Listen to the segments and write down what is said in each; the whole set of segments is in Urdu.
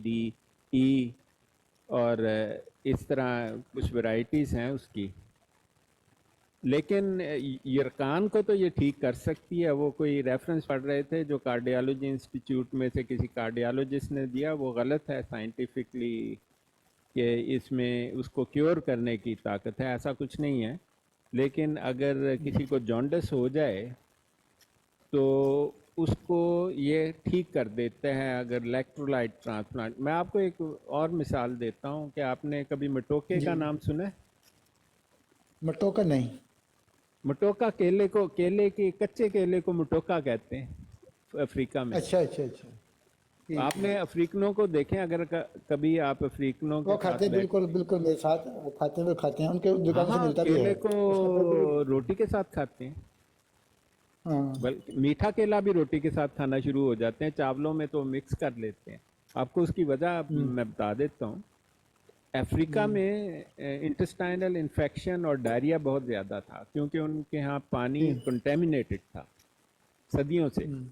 ڈی ای اور اس طرح کچھ ورائٹیز ہیں اس کی. لیکن یرکان کو تو یہ ٹھیک کر سکتی ہے. وہ کوئی ریفرنس پڑھ رہے تھے جو کارڈیالوجی انسٹیٹیوٹ میں سے کسی کارڈیالوجسٹ نے دیا, وہ غلط ہے سائنٹیفکلی کہ اس میں اس کو کیور کرنے کی طاقت ہے, ایسا کچھ نہیں ہے. لیکن اگر کسی کو جانڈس ہو جائے تو اس کو یہ ٹھیک کر دیتے ہیں اگر الیکٹرولائٹ ٹرانسپلانٹ. میں آپ کو ایک اور مثال دیتا ہوں کہ آپ نے کبھی مٹوکے کا جی نام سنا ہے؟ مٹوکا نہیں. مٹوکا کیلے کو, کیلے کے کچے کیلے کو مٹوکا کہتے ہیں افریقہ میں. اچھا اچھا اچھا ٹھیک آپ ہے. نے افریقنوں کو دیکھیں, اگر کبھی آپ افریقنوں کے وہ کھاتے ساتھ ہیں بیٹھ. بالکل بالکل میرے ساتھ کھاتے ہیں, وہ کھاتے ہیں ان کے ہاں دکان سے ہاں, ملتا بھی ہے. کیلے کو اس کا بالکل روٹی کے ساتھ کھاتے ہیں. ہاں بلکہ میٹھا کیلا بھی روٹی کے ساتھ کھانا شروع ہو جاتے ہیں, چاولوں میں تو مکس کر لیتے ہیں. آپ کو اس کی وجہ ہوں، میں بتا دیتا ہوں. افریقہ ہوں، میں انٹسٹائنل انفیکشن اور ڈائریا بہت زیادہ تھا کیونکہ ان کے ہاں پانی ٹھیک کنٹامینیٹڈ تھا صدیوں سے. ہوں،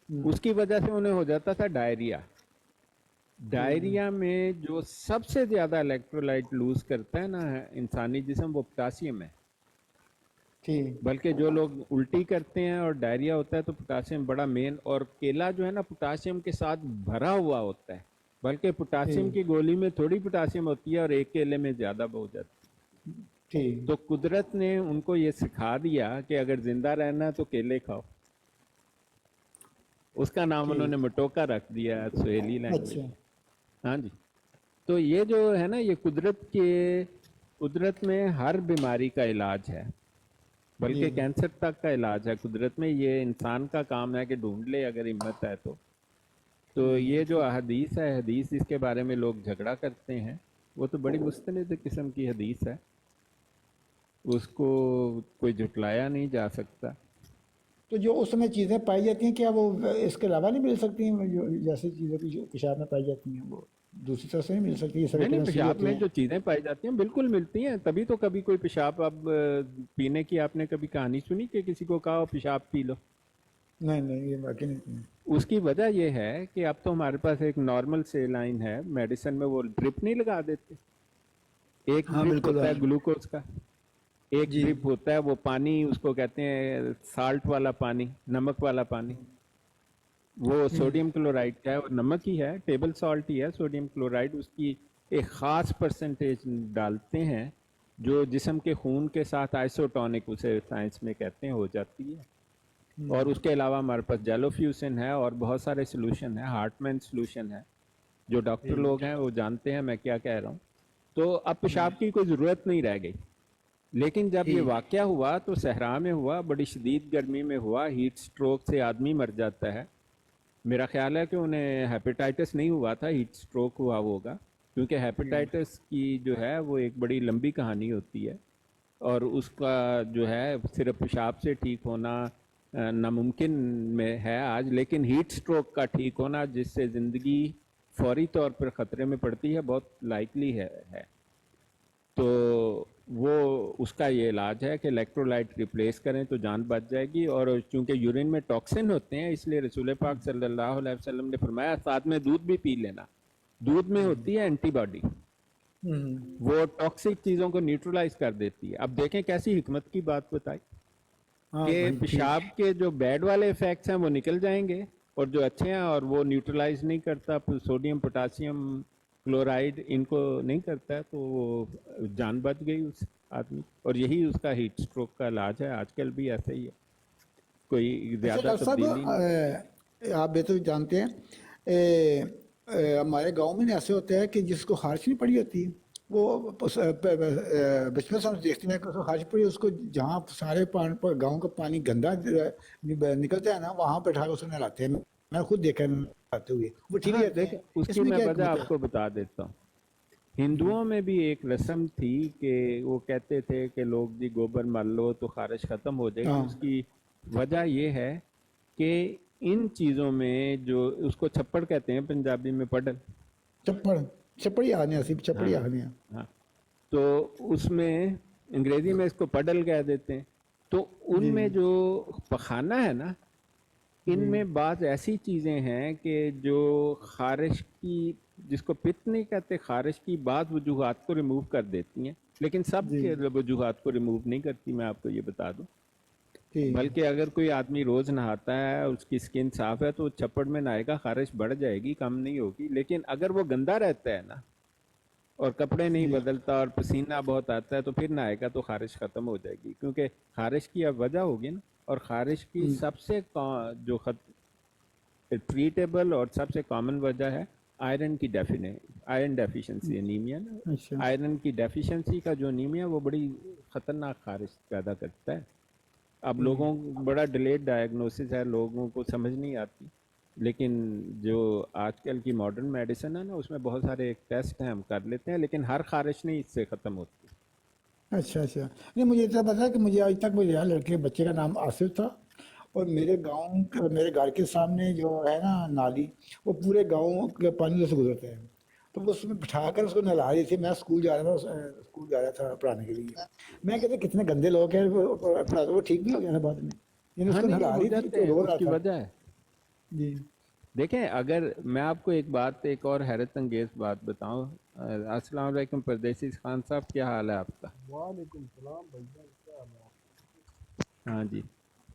ہوں، اس کی وجہ سے انہیں ہو جاتا تھا ڈائریا. ٹھیک ڈائریا میں جو سب سے زیادہ الیکٹرولائٹ لوز کرتا ہے نا انسانی جسم, وہ پوٹاسیم ہے. ٹھیک بلکہ جو لوگ الٹی کرتے ہیں اور ڈائریا ہوتا ہے تو پوٹاسیم بڑا مین, اور کیلا جو ہے نا پوٹاسیم کے ساتھ بھرا ہوا ہوتا ہے. بلکہ پوٹاسیم ٹھیک کی گولی میں تھوڑی پوٹاسیم ہوتی ہے اور ایک کیلے میں زیادہ ہو جاتی ہے. ٹھیک تو قدرت نے ان کو یہ سکھا دیا کہ اگر زندہ رہنا ہے تو کیلے کھاؤ. اس کا نام انہوں نے ٹھیک مٹوکا رکھ دیا سہیلی لینگویج اچھا میں. ہاں جی. تو یہ جو ہے نا یہ قدرت میں ہر بیماری کا علاج ہے, جی بلکہ کینسر تک کا علاج ہے قدرت میں. یہ انسان کا کام ہے کہ ڈھونڈ لے اگر ہمت ہے تو یہ جو حدیث ہے, حدیث اس کے بارے میں لوگ جھگڑا کرتے ہیں, وہ تو بڑی مستند قسم کی حدیث ہے, اس کو کوئی جھٹلایا نہیں جا سکتا. تو جو اس میں چیزیں پائی جاتی ہیں کیا وہ اس کے علاوہ نہیں مل سکتی ہیں, جو جیسی چیزیں جو پیشاب میں پائی جاتی ہیں وہ دوسری طرح سے نہیں مل سکتی, جیسے نہیں نہیں, وٹامن سی پیشاب ہوتے میں ہیں. جو چیزیں پائی جاتی ہیں بالکل ملتی ہیں. تبھی تو کبھی کوئی پیشاب, اب پینے کی آپ نے کبھی کہانی سنی کہ کسی کو کہا پیشاب پی لو؟ نہیں نہیں یہ باقی نہیں. اس کی وجہ یہ ہے کہ اب تو ہمارے پاس ایک نارمل سیلائن ہے میڈیسن میں, وہ ڈرپ نہیں لگا دیتے. ایک ہاں ڈرپ بالکل ہوتا ہے ہاں. گلوکوز کا, ایک جی ڈرپ ہوتا ہے وہ پانی, اس کو کہتے ہیں سالٹ والا پانی, نمک والا پانی. وہ سوڈیم کلورائڈ کا ہے اور نمک ہی ہے, ٹیبل سالٹ ہی ہے سوڈیم کلورائڈ. اس کی ایک خاص پرسنٹیج ڈالتے ہیں جو جسم کے خون کے ساتھ آئسوٹونک, اسے سائنس میں کہتے ہیں, ہو جاتی ہے. اور اس کے علاوہ ہمارے پاس جیلوفیوسن ہے اور بہت سارے سلوشن ہیں, ہارٹ مین سلوشن ہے, جو ڈاکٹر ٹھیک لوگ ہیں وہ جانتے ہیں میں کیا کہہ رہا ہوں. تو اب پیشاب کی کوئی ضرورت نہیں رہ گئی. لیکن جب یہ ٹھیک واقعہ ہوا تو صحرا میں ہوا, بڑی شدید گرمی میں ہوا, ہیٹ سٹروک سے آدمی مر جاتا ہے. میرا خیال ہے کہ انہیں ہیپیٹائٹس نہیں ہوا تھا, ہیٹ سٹروک ہوا ہوگا, کیونکہ ہیپیٹائٹس کی جو ہے وہ ایک بڑی لمبی کہانی ہوتی ہے, اور اس کا جو ہے صرف پیشاب سے ٹھیک ہونا ناممکن میں ہے آج. لیکن ہیٹ سٹروک کا ٹھیک ہونا, جس سے زندگی فوری طور پر خطرے میں پڑتی ہے, بہت لائکلی ہے. تو وہ اس کا یہ علاج ہے کہ الیکٹرولائٹ ریپلیس کریں تو جان بچ جائے گی. اور چونکہ یورین میں ٹاکسن ہوتے ہیں, اس لیے رسول پاک صلی اللہ علیہ وسلم نے فرمایا ساتھ میں دودھ بھی پی لینا. دودھ میں ہوتی ہے اینٹی باڈی, وہ ٹاکسک چیزوں کو نیوٹرلائز کر دیتی ہے. اب دیکھیں کیسی حکمت کی بات بتائی ہاں کہ بھائی ٹھیک. پیشاب کے جو بیڈ والے افیکٹس ہیں وہ نکل جائیں گے, اور جو اچھے ہیں اور وہ نیوٹرلائز نہیں کرتا, سوڈیم پوٹاسیم کلورائڈ ان کو نہیں کرتا ہے, تو وہ جان بچ گئی اس آدمی. اور یہی اس کا ہیٹ سٹروک کا علاج ہے, آج کل بھی ایسا ہی ہے, کوئی اچھا زیادہ ڈاکٹر تبدیلی نہیں. صاحب آپ بہتر جانتے ہیں ہمارے گاؤں میں ایسے ہوتا ہے کہ جس کو خارش نہیں پڑی ہوتی وہ بچپن سے ہم دیکھتے ہیں کہ خارش پڑی, اس کو جہاں سارے گاؤں کا پانی گندا نکلتا ہے نا وہاں پہ اٹھا کے اسے نہلاتے ہیں. میں خود دیکھا نہلاتے ہوئے, وہ ٹھیک ہاں رہتے ہیں. دیکھیں, اس اس کی میں میں کیا وجہ حکمت ہے؟ آپ کو بتا دیتا ہوں. ہندوؤں میں بھی ایک رسم تھی کہ وہ کہتے تھے کہ لوگ جی گوبر مل لو تو خارش ختم ہو جائے گی. ہاں اس کی وجہ یہ ہے کہ ان چیزوں میں جو اس کو چھپڑ کہتے ہیں پنجابی میں, پڈل. چپڑی آنے سی ہاں چپڑی آنے. ہاں, تو اس میں انگریزی میں اس کو پڈل کہہ دیتے ہیں. تو ان جی میں جو پخانہ ہے نا ان میں بعض ایسی چیزیں ہیں کہ جو خارش کی، جس کو پت نہیں کہتے، خارش کی بعض وجوہات کو ریموو کر دیتی ہیں، لیکن سب جی کے وجوہات کو ریموو نہیں کرتی، میں آپ کو یہ بتا دوں. ٹھیک. بلکہ اگر کوئی آدمی روز نہاتا ہے، اس کی سکن صاف ہے، تو چھپڑ میں نہائے گا، خارش بڑھ جائے گی، کم نہیں ہوگی. لیکن اگر وہ گندا رہتا ہے نا، اور کپڑے نہیں جی بدلتا اور پسینہ بہت آتا ہے، تو پھر نہائے گا تو خارش ختم ہو جائے گی. کیونکہ خارش کی اب وجہ ہوگی نا، اور خارش کی سب سے جو ٹریٹیبل اور سب سے کامن وجہ ہے آئرن کی آئرن ڈیفیشنسی، انیمیا نا. اچھا. آئرن کی ڈیفیشنسی کا جو انیمیا، وہ بڑی خطرناک خارش پیدا کرتا ہے. اب لوگوں بڑا ڈیلیڈ ڈائگنوسس ہے، لوگوں کو سمجھ نہیں آتی. لیکن جو آج کل کی ماڈرن میڈیسن ہے نا، اس میں بہت سارے ایک ٹیسٹ ہیں، ہم کر لیتے ہیں، لیکن ہر خارش نہیں اس سے ختم ہوتی. اچھا اچھا. نہیں مجھے اتنا پتا ہے کہ مجھے آج تک مجھے یہاں لڑکے بچے کا نام آصف تھا، اور میرے گاؤں میرے گھر کے سامنے جو ہے نا نالی، وہ پورے گاؤں کے پانی سے گزرتا ہے. تو وہ اس میں بٹھا کر اس کو نہلا رہی تھی. میں اسکول جا رہا تھا، اسکول جا رہا تھا پڑھانے کے لیے. میں کہتے کتنے گندے لوگ ہیں. وہ ٹھیک بھی ہو گیا تھا بعد میں، یعنی اس ہاں کو نہیں، نہلا ہو رہی تھی جاتے تو ہیں، رو اس رہا کی تھا. وجہ ہے. جی دیکھیں، اگر میں آپ کو ایک اور حیرت انگیز بات بتاؤں. السلام علیکم پردیسی خان صاحب، کیا حال ہے آپ کا؟ وعلیکم السلام بھائی جان، کیا حال ہے آپ؟ ہاں جی،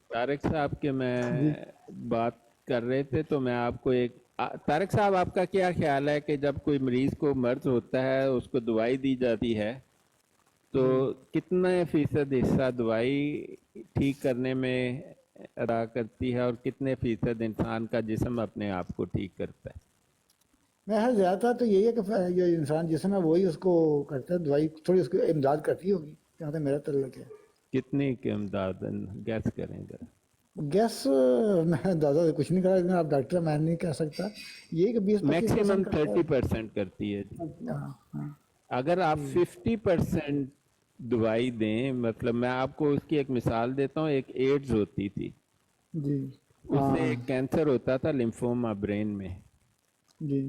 طارق صاحب کے میں جی. بات کر رہے تھے، تو میں آپ کو طارق صاحب، آپ کا کیا خیال ہے کہ جب کوئی مریض کو مرض ہوتا ہے، اس کو دوائی دی جاتی ہے، تو کتنے فیصد حصہ دوائی ٹھیک کرنے میں ادا کرتی ہے، اور کتنے فیصد انسان کا جسم اپنے آپ کو ٹھیک کرتا ہے؟ میں ہر زیادہ تو یہی ہے کہ یہ انسان جسم ہے وہی اس کو کرتا ہے. دوائی تھوڑی اس کو امداد کرتی ہوگی جہاں تک میرا تعلق ہے. کتنی کی امداد گیس کریں ذرا؟ گیس میں دادا سے کچھ نہیں کرا، لیکن آپ ڈاکٹر، میں نہیں کہہ سکتا. یہ کہ 20-25% میکسیمم کرتا 30% کرتی ہے جی. ہے. ہاں ہاں. اگر آپ 50% دوائی دیں، مطلب میں آپ کو اس کی ایک مثال دیتا ہوں. ایک ایڈز ہوتی تھی، جی اس سے ہاں. ایک کینسر ہوتا تھا، لمفوما، برین میں. جی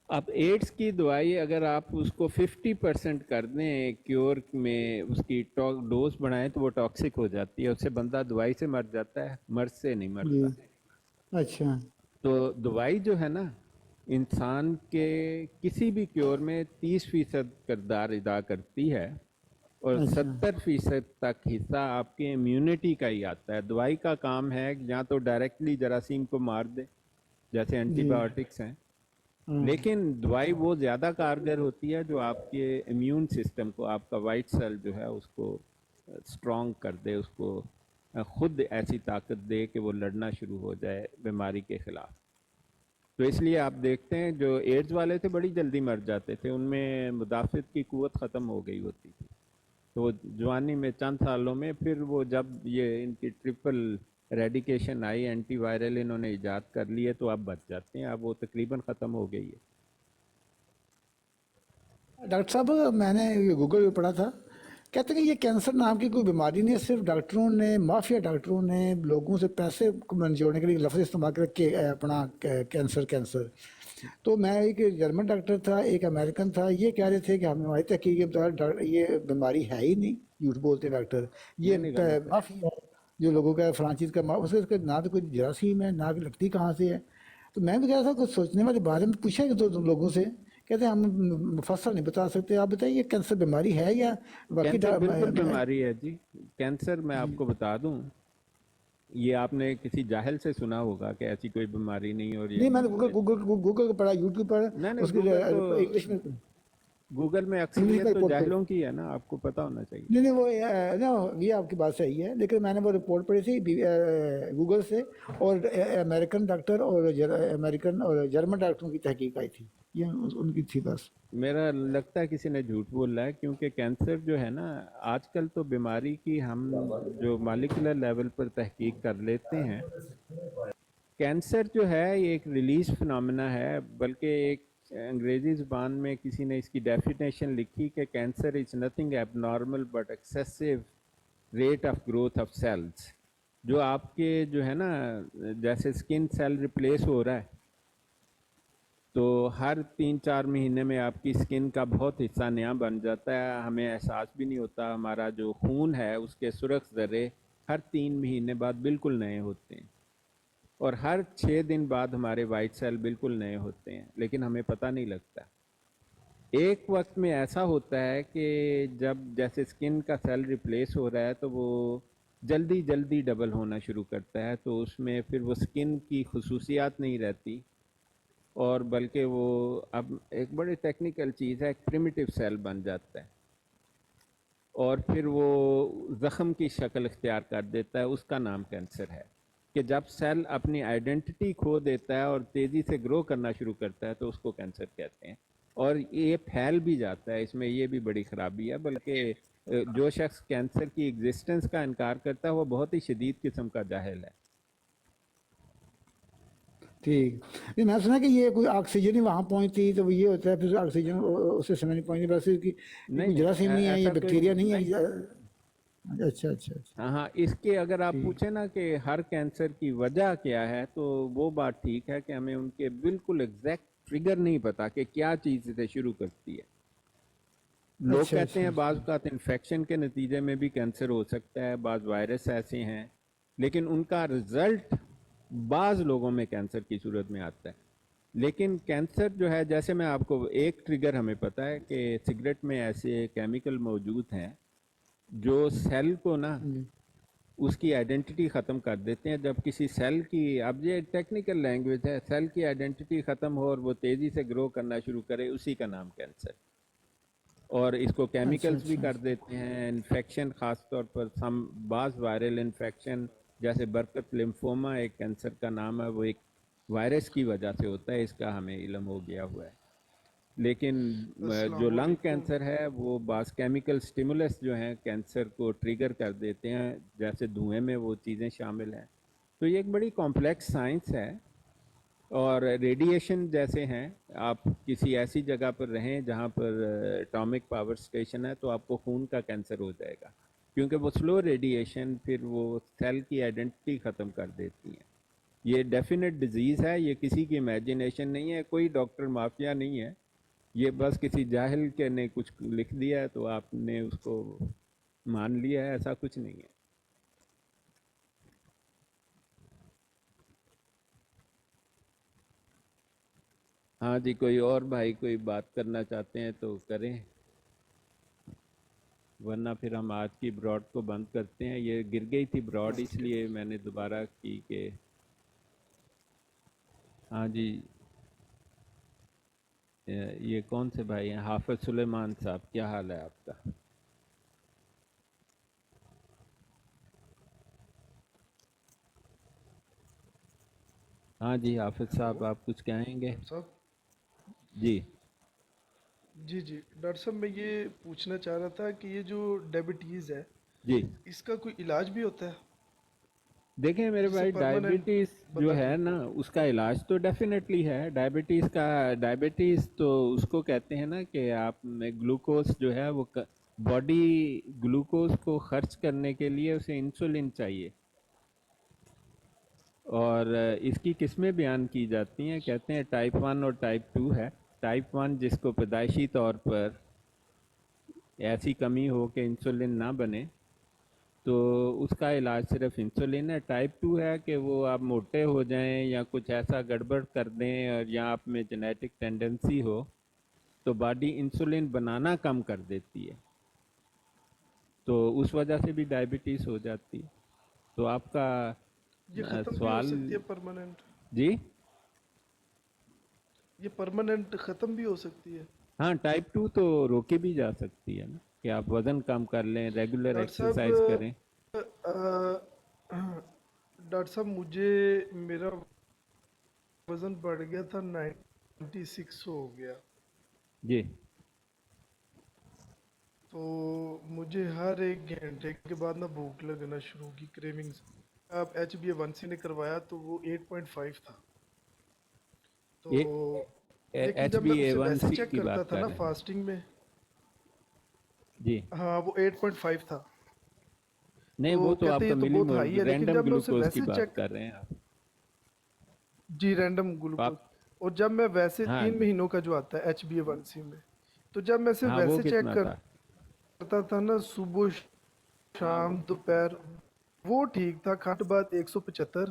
اب ایڈز کی دوائی اگر آپ اس کو 50% کر دیں کیور میں، اس کی ڈوز بڑھائیں، تو وہ ٹاکسک ہو جاتی ہے، اس سے بندہ دوائی سے مر جاتا ہے، مرض سے نہیں جی. مرتا. اچھا. تو دوائی جو ہے نا، انسان کے کسی بھی کیور میں 30% کردار ادا کرتی ہے، اور اچھا. 70% تک حصہ آپ کے امیونٹی کا ہی آتا ہے. دوائی کا کام ہے یا تو ڈائریکٹلی جراثیم کو مار دے، جیسے اینٹی جی بایوٹکس ہیں، ہاں. لیکن دوائی وہ زیادہ کارگر ہوتی ہے جو آپ کے امیون سسٹم کو، آپ کا وائٹ سیل جو ہے، اس کو اسٹرانگ کر دے، اس کو خود ایسی طاقت دے کہ وہ لڑنا شروع ہو جائے بیماری کے خلاف. تو اس لیے آپ دیکھتے ہیں جو ایڈز والے تھے بڑی جلدی مر جاتے تھے، ان میں مدافعت کی قوت ختم ہو گئی ہوتی تھی. تو وہ جوانی میں چند سالوں میں، پھر وہ جب یہ ان کی ٹرپل ریڈیکیشن آئی، اینٹی وائرل انہوں نے ایجاد کر لیے، تو اب بچ جاتے ہیں. اب وہ تقریباً ختم ہو گئی ہے. ڈاکٹر صاحب میں نے گوگل پہ پڑھا تھا، کہتے ہیں کہ یہ کینسر نام کی کوئی بیماری نہیں ہے، صرف ڈاکٹروں نے، مافیا ڈاکٹروں نے لوگوں سے پیسے جوڑنے کے لیے لفظ استعمال کر کے اپنا کینسر کینسر. تو میں ایک جرمن ڈاکٹر تھا، ایک امریکن تھا، یہ کہہ رہے تھے کہ ہماری تحقیق کے مطابق یہ بیماری ہے ہی نہیں. جھوٹ بولتے ڈاکٹر. یہ نہیں غلط ہے. مافیا ہے جو لوگوں کا فلاں چیز کا اس کا نہ تو کوئی جراثیم ہے، نہ لگتی کہاں سے ہے. تو میں بھی کہہ رہا تھا کچھ سوچنے والے بارے میں پوچھا کہ تو لوگوں سے، کہتے ہیں ہم مفصل نہیں بتا سکتے. آپ بتائیے یہ کینسر بیماری ہے یا باقی کینسر بالکل بیماری ہے جی. کینسر میں آپ کو بتا دوں، یہ آپ نے کسی جاہل سے سنا ہوگا کہ ایسی کوئی بیماری نہیں، اور نہیں، میں نے یہ گوگل پہ پڑھا، یوٹیوب پر نہیں نہیں، اس کی گوگل تو، انگلش میں گوگل میں انگلش میں اکثریت تو رپورٹ پڑھی. جاہلوں کی ہے نا، آپ کو پتہ ہونا چاہیے. نہیں وہ یہ آپ کی بات صحیح ہے، لیکن میں نے وہ رپورٹ پڑھی تھی گوگل سے، اور امریکن ڈاکٹر اور امریکن اور جرمن ڈاکٹروں کی تحقیق آئی تھی، یہ ان کی تھی بس. میرا لگتا ہے کسی نے جھوٹ بول رہا ہے، کیونکہ کینسر جو ہے نا، آج کل تو بیماری کی ہم جو مالیکولر لیول پر تحقیق کر لیتے ہیں. کینسر جو ہے یہ ایک ریلیز فنامنا ہے، بلکہ ایک انگریزی زبان میں کسی نے اس کی ڈیفینیشن لکھی کہ cancer is nothing abnormal but excessive rate of growth of cells. جو آپ کے جو ہے نا، جیسے اسکن سیل ریپلیس ہو رہا ہے، تو ہر 3-4 مہینے میں آپ کی اسکن کا بہت حصہ نیا بن جاتا ہے، ہمیں احساس بھی نہیں ہوتا. ہمارا جو خون ہے اس کے سرخ ذرے ہر 3 مہینے بعد بالکل نئے ہوتے ہیں. اور ہر 6 دن بعد ہمارے وائٹ سیل بالکل نئے ہوتے ہیں، لیکن ہمیں پتہ نہیں لگتا۔ ایک وقت میں ایسا ہوتا ہے کہ جب جیسے اسکن کا سیل ریپلیس ہو رہا ہے تو وہ جلدی جلدی ڈبل ہونا شروع کرتا ہے، تو اس میں پھر وہ اسکن کی خصوصیات نہیں رہتی، اور بلکہ وہ اب ایک بڑی ٹیکنیکل چیز ہے، ایک پریمیٹیو سیل بن جاتا ہے، اور پھر وہ زخم کی شکل اختیار کر دیتا ہے۔ اس کا نام کینسر ہے، کہ جب سیل اپنی آئیڈینٹی کھو دیتا ہے اور تیزی سے گرو کرنا شروع کرتا ہے تو اس کو کینسر کہتے ہیں، اور یہ پھیل بھی جاتا ہے۔ اس میں یہ بھی بڑی خرابی ہے، بلکہ جو شخص کینسر کی ایگزسٹنس کا انکار کرتا ہے وہ بہت ہی شدید قسم کا جاہل ہے۔ ٹھیک، نہیں میں سنا کہ یہ کوئی آکسیجن ہی وہاں پہنچتی تو یہ ہوتا ہے، پھر آکسیجن اسے سمجھ نہیں پہنچتی، بس یہ نہیں کوئی نہیں، جراثیم نہیں ہے، یہ ایسا کوئی بیکٹیریا نہیں نہیں۔ ہے۔ اچھا اچھا اچھا، ہاں، اس کے اگر آپ ٹھیک، پوچھیں نا کہ ہر کینسر کی وجہ کیا ہے، تو وہ بات ٹھیک ہے کہ ہمیں ان کے بالکل ایگزیکٹ ٹریگر نہیں پتا کہ کیا چیز سے شروع کرتی ہے۔ لوگ اچھا کہتے اچھا ہیں بعض اچھا، اوقات انفیکشن کے نتیجے میں بھی کینسر ہو سکتا ہے، بعض وائرس ایسے ہیں، لیکن ان کا رزلٹ بعض لوگوں میں کینسر کی صورت میں آتا ہے۔ لیکن کینسر جو ہے، جیسے میں آپ کو ایک ٹریگر ہمیں پتہ ہے کہ سگریٹ میں ایسے کیمیکل موجود ہیں جو سیل کو نا جی اس کی آئیڈینٹی ختم کر دیتے ہیں۔ جب کسی سیل کی، اب یہ ٹیکنیکل لینگویج ہے، سیل کی آئیڈینٹی ختم ہو اور وہ تیزی سے گرو کرنا شروع کرے، اسی کا نام کینسر۔ اور اس کو اچھا کیمیکلز بھی اچھا کر دیتے ہیں، انفیکشن خاص طور پر بعض وائرل انفیکشن جیسے برکت لمفوما ایک کینسر کا نام ہے، وہ ایک وائرس کی وجہ سے ہوتا ہے، اس کا ہمیں علم ہو گیا ہوا ہے۔ لیکن جو السلام لنگ علیکم۔ کینسر ہے وہ بعض کیمیکل سٹیمولس جو ہیں کینسر کو ٹریگر کر دیتے ہیں، جیسے دھوئیں میں وہ چیزیں شامل ہیں۔ تو یہ ایک بڑی کمپلیکس سائنس ہے، اور ریڈیشن جیسے ہیں، آپ کسی ایسی جگہ پر رہیں جہاں پر اٹامک پاور سٹیشن ہے تو آپ کو خون کا کینسر ہو جائے گا، کیونکہ وہ سلو ریڈیشن پھر وہ سیل کی آئیڈینٹی ختم کر دیتی ہیں۔ یہ ڈیفینیٹ ڈیزیز ہے، یہ کسی کی امیجنیشن نہیں ہے، کوئی ڈاکٹر مافیا نہیں ہے، یہ بس کسی جاہل کے نے کچھ لکھ دیا ہے تو آپ نے اس کو مان لیا ہے، ایسا کچھ نہیں ہے۔ ہاں جی، کوئی اور بھائی کوئی بات کرنا چاہتے ہیں تو کریں، ورنہ پھر ہم آج کی براڈ کو بند کرتے ہیں۔ یہ گر گئی تھی براڈ، اس لیے میں نے دوبارہ کی کہ ہاں جی، یہ کون سے بھائی ہیں؟ حافظ سلیمان صاحب، کیا حال ہے آپ کا؟ ہاں جی حافظ ہلو صاحب، آپ کچھ کہیں گے؟ ڈاکٹر صاحب۔ جی جی جی ڈاکٹر صاحب، میں یہ پوچھنا چاہ رہا تھا کہ یہ جو ڈائبٹیز ہے جی، اس کا کوئی علاج بھی ہوتا ہے دیکھیں میرے جس سے بھائی، پرماننٹ ڈائبٹیز بندہ جو ہے ٹھیک نا ہو؟ اس کا علاج تو ڈیفینیٹلی ہے۔ ڈائبٹیز تو اس کو کہتے ہیں نا کہ آپ میں گلوکوز جو ہے وہ باڈی گلوکوز کو خرچ کرنے کے لیے اسے انسولین چاہیے، اور اس کی قسمیں بیان کی جاتی ہیں، کہتے ہیں ٹائپ 1 اور ٹائپ 2 ہے۔ ٹائپ 1 جس کو پیدائشی طور پر ایسی کمی ہو کہ انسولین نہ بنے تو اس کا علاج صرف انسولین ہے۔ ٹائپ 2 ہے کہ وہ آپ موٹے ہو جائیں یا کچھ ایسا گڑبڑ کر دیں اور یا آپ میں جینیٹک ٹینڈنسی ہو تو باڈی انسولین بنانا کم کر دیتی ہے، تو اس وجہ سے بھی ڈائبٹیز ہو جاتی ہے۔ تو آپ کا یہ ختم بھی ہو سوال، سکتی ہے پرماننٹ؟ جی یہ پرماننٹ ختم بھی ہو سکتی ہے؟ ہاں، ٹائپ 2 تو روکی بھی جا سکتی ہے نا، کہ آپ وزن کم کر لیں، ریگولر ڈاکٹر صاحب، ایکسرسائز کریں۔ ڈاکٹر صاحب مجھے میرا وزن بڑھ گیا تھا، 96 ہو گیا، جی تو مجھے ہر 1 گھنٹے کے بعد نا بھوک لگنا شروع کی، کریونگز۔ اب HbA1c نے کروایا تو وہ 8.5 تھا، تو لیکن ایچ جب بی میں اے اسے ون ویسے سی چیک کی کرتا بات تھا کر نا رہے ہیں؟ فاسٹنگ میں، جی ہاں وہ 8.5 تھا، نہیں، تو وہ تو آپ کہتے کا یہ تو ملی بہت ہائی ہے، لیکن رینڈم جب میں اسے گلوکوز کی ویسے بات چیک، کر رہے ہیں آپ؟ جی رینڈم گلوکوز، آپ اور جب میں ویسے ہاں 3 مہینوں کا جو آتا ہے HbA1c میں، تو جب میں اسے ہاں، وہ ویسے چیک کتنا تھا؟ کرتا تھا نا صبح شام دوپہر، وہ ٹھیک تھا، کھٹ بعد 175،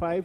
5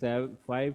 5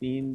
3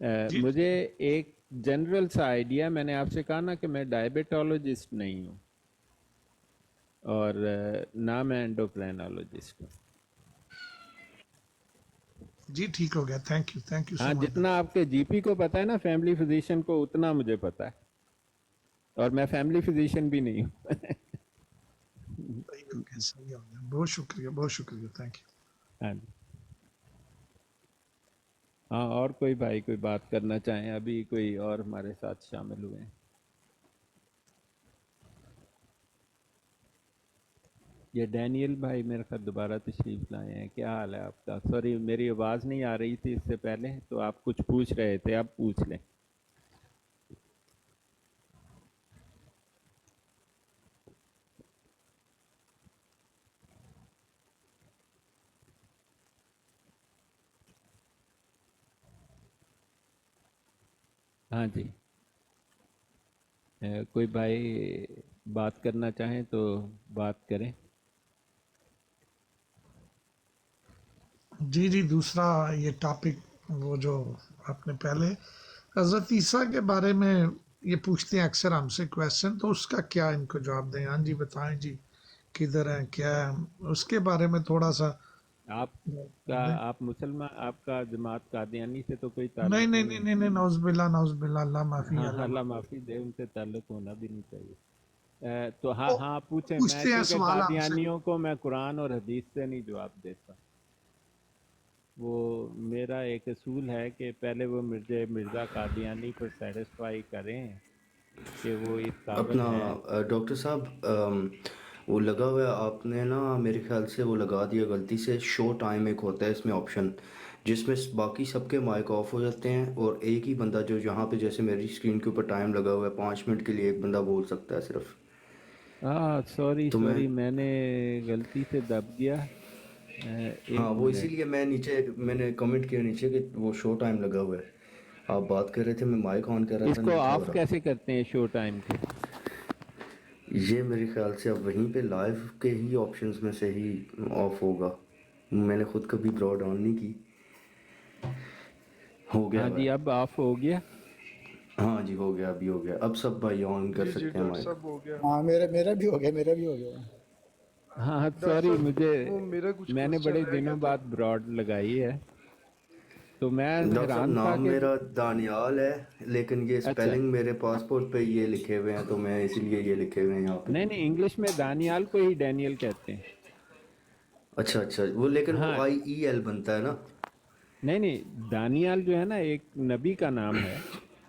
جی مجھے ایک جنرل سا آئیڈیا، میں نے آپ سے کہا نا کہ میں ڈائبیٹولوجسٹ نہیں ہوں اور نہ میں اینڈوکرائنالوجسٹ ہوں. جی ٹھیک ہو گیا. تھینک یو ہاں، سو مچ. جتنا آپ کے جی پی کو پتہ ہے نا فیملی فزیشین کو، اتنا مجھے پتہ ہے، اور میں فیملی فزیشین بھی نہیں ہوں. صحیح ہو گیا. بہت شکریہ. Thank you. ہاں جی. ہاں، اور کوئی بھائی کوئی بات کرنا چاہیں؟ ابھی کوئی اور ہمارے ساتھ شامل ہوئے ہیں؟ یہ ڈینیل بھائی میرے خیال دوبارہ تشریف لائے ہیں. کیا حال ہے آپ کا؟ سوری میری آواز نہیں آ رہی تھی اس سے پہلے، تو آپ کچھ پوچھ رہے تھے، اب پوچھ لیں. ہاں جی، کوئی بھائی بات کرنا چاہیں تو بات کریں. جی دوسرا یہ ٹاپک وہ جو آپ نے پہلے حضرت عیسیٰ کے بارے میں یہ پوچھتے ہیں اکثر ہم سے کویشچن، تو اس کا کیا ان کو جواب دیں؟ ہاں جی بتائیں جی، کدھر ہیں، کیا ہے، اس کے بارے میں تھوڑا سا آپ کا، دیں. آپ مسلمان، آپ کا جماعت قادیانی سے تو کوئی نہیں تعلق نہیں نہیں نہیں ہے؟ نہیں نہیں، نعوذ باللہ، اللہ معافی، ہاں، اللہ اللہ معافی. معافی دے، ان سے تعلق ہونا بھی نہیں چاہیے. تو ہاں وہ ہاں پوچھیں. میں پوچھتے ہیں چونکہ سوال ہم سے. قادیانیوں کو میں قرآن اور حدیث سے نہیں جواب دیتا. وہ میرا ایک اصول ہے کہ پہلے وہ مرزا قادیانی کو سیٹسفائی کریں کہ وہ اس قابل اپنا ہیں. ڈاکٹر صاحب، وہ لگا ہوا ہے آپ نے نا، میرے خیال سے وہ لگا دیا غلطی سے. شو ٹائم ایک ہوتا ہے اس میں آپشن، جس میں باقی سب کے مائک آف ہو جاتے ہیں اور ایک ہی بندہ جو یہاں پہ جیسے میری اسکرین کے اوپر ٹائم لگا ہوا ہے 5 منٹ کے لیے ایک بندہ بول سکتا ہے صرف. سوری تو سوری، میں نے غلطی سے دب گیا. ہاں، ایک وہ اسی منٹ. لیے میں نے کمنٹ کیا نیچے کہ وہ شو ٹائم لگا ہوا ہے. آپ بات کر رہے تھے، میں مائک آن کر رہا اس تھا، کو نہیں تھا ہو آف رہا. کیسے کرتے ہیں شو ٹائم کے؟ یہ میرے خیال سے اب وہیں پہ لائیو کے ہی آپشنز میں سے ہی آف ہوگا. میں نے خود کبھی براڈ آن نہیں کی. ہو گیا ہاں ہوا جی، ہے. اب آف ہو گیا. ہاں جی، ہو گیا، ابھی ہو گیا. اب سب بھائی آن کر جی جی سکتے ہیں ڈاکٹر مائک. صاحب ہو گیا. ہاں میرا بھی ہو گیا، میرا بھی ہو گیا. ہاں ڈاکٹر سوری، مجھے، صاحب وہ میرا کچھ میں نے کوشچن بڑے رہ گیا دنوں تھا. بعد براڈ لگائی ہے، تو میں ڈاکٹر صاحب، حیران تھا نام کہ میرا دانیال ہے، لیکن یہ اچھا. سپیلنگ میرے پاسپورٹ پہ یہ لکھے ہوئے ہیں، تو میں اسی لیے یہ لکھے ہوئے ہیں یہاں پہ. نہیں نہیں، انگلش میں دانیال کو ہی ڈینیل کہتے ہیں. اچھا اچھا، وہ لیکن وہ ہاں، آئی ای ایل بنتا ہے نا. نہیں نہیں، دانیال جو ہے نا ایک نبی کا نام ہے.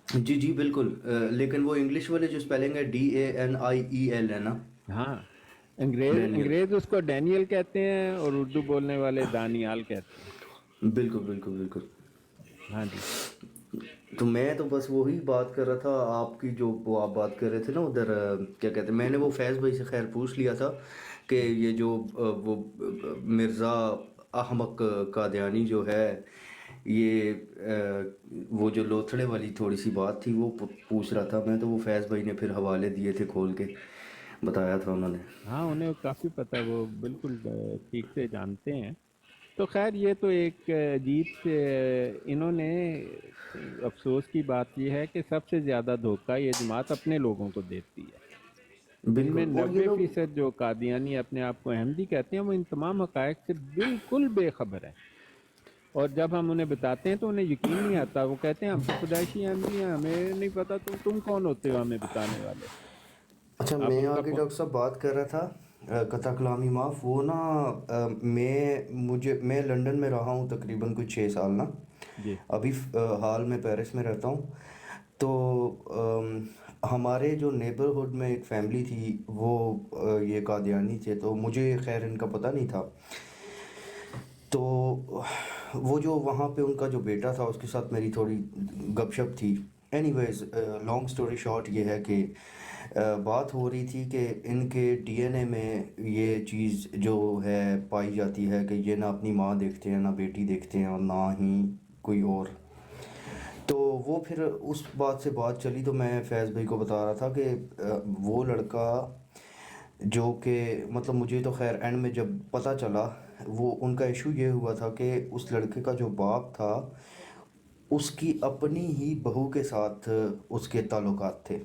جی جی بالکل، لیکن وہ انگلش والے جو سپیلنگ ہے DANIEL ہے نا. ہاں، انگریز ڈینیل. انگریز اس کو ڈینیل کہتے ہیں اور اردو بولنے والے دانیال کہتے ہیں. بالکل بالکل بالکل. ہاں جی. تو میں تو بس وہی بات کر رہا تھا آپ کی، جو وہ آپ بات کر رہے تھے نا ادھر، کیا کہتے ہیں، میں نے وہ فیض بھائی سے خیر پوچھ لیا تھا کہ یہ جو وہ مرزا احمق قادیانی جو ہے، یہ وہ جو لوتھڑے والی تھوڑی سی بات تھی وہ پوچھ رہا تھا میں. تو وہ فیض بھائی نے پھر حوالے دیے تھے، کھول کے بتایا تھا انہوں نے. ہاں، انہیں کافی پتہ ہے، وہ بالکل ٹھیک سے جانتے ہیں. تو خیر یہ تو ایک عجیب سے، انہوں نے، افسوس کی بات یہ ہے کہ سب سے زیادہ دھوکہ یہ جماعت اپنے لوگوں کو دیتی ہے. ان میں بالکل. اور یہ لوگ 90% جو قادیانی اپنے آپ کو احمدی کہتے ہیں وہ ان تمام حقائق سے بالکل بے خبر ہیں. اور جب ہم انہیں بتاتے ہیں تو انہیں یقین نہیں آتا. وہ کہتے ہیں ہم تو پیدائشی احمدی ہیں، ہمیں نہیں پتا، تم کون ہوتے ہو ہمیں بتانے والے؟ اچھا، آپ میں ان کا آگے ڈاکٹر صاحب بات کر رہا تھا، قطع کلامی معاف. وہ نا میں لنڈن میں رہا ہوں تقریباً کوئی 6 سال نا. جی ابھی حال میں پیرس میں رہتا ہوں. تو ہمارے جو نیبرہڈ میں ایک فیملی تھی، وہ یہ قادیانی تھے. تو مجھے خیر ان کا پتہ نہیں تھا. تو وہ جو وہاں پہ ان کا جو بیٹا تھا اس کے ساتھ میری تھوڑی گپ شپ تھی. اینی ویز، لانگ سٹوری شارٹ یہ ہے کہ بات ہو رہی تھی کہ ان کے DNA میں یہ چیز جو ہے پائی جاتی ہے کہ یہ نہ اپنی ماں دیکھتے ہیں، نہ بیٹی دیکھتے ہیں، اور نہ ہی کوئی اور. تو وہ پھر اس بات سے بات چلی، تو میں فیض بھائی کو بتا رہا تھا کہ وہ لڑکا جو کہ مطلب مجھے تو خیر اینڈ میں جب پتہ چلا، وہ ان کا ایشو یہ ہوا تھا کہ اس لڑکے کا جو باپ تھا اس کی اپنی ہی بہو کے ساتھ اس کے تعلقات تھے،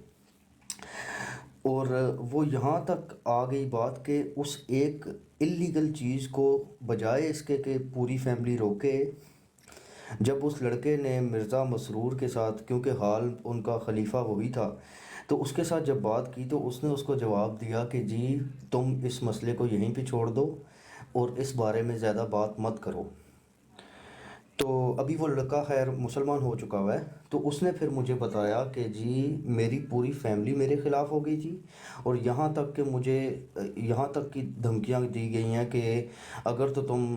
اور وہ یہاں تک آ گئی بات کہ اس ایک اللیگل چیز کو بجائے اس کے کہ پوری فیملی روکے، جب اس لڑکے نے مرزا مسرور کے ساتھ، کیونکہ حال ان کا خلیفہ وہی تھا، تو اس کے ساتھ جب بات کی تو اس نے اس کو جواب دیا کہ جی تم اس مسئلے کو یہیں پہ چھوڑ دو اور اس بارے میں زیادہ بات مت کرو۔ تو ابھی وہ لڑکا خیر مسلمان ہو چکا ہوا ہے، تو اس نے پھر مجھے بتایا کہ جی میری پوری فیملی میرے خلاف ہو گئی تھی، اور یہاں تک کہ مجھے یہاں تک کی دھمکیاں دی گئی ہیں کہ اگر تو تم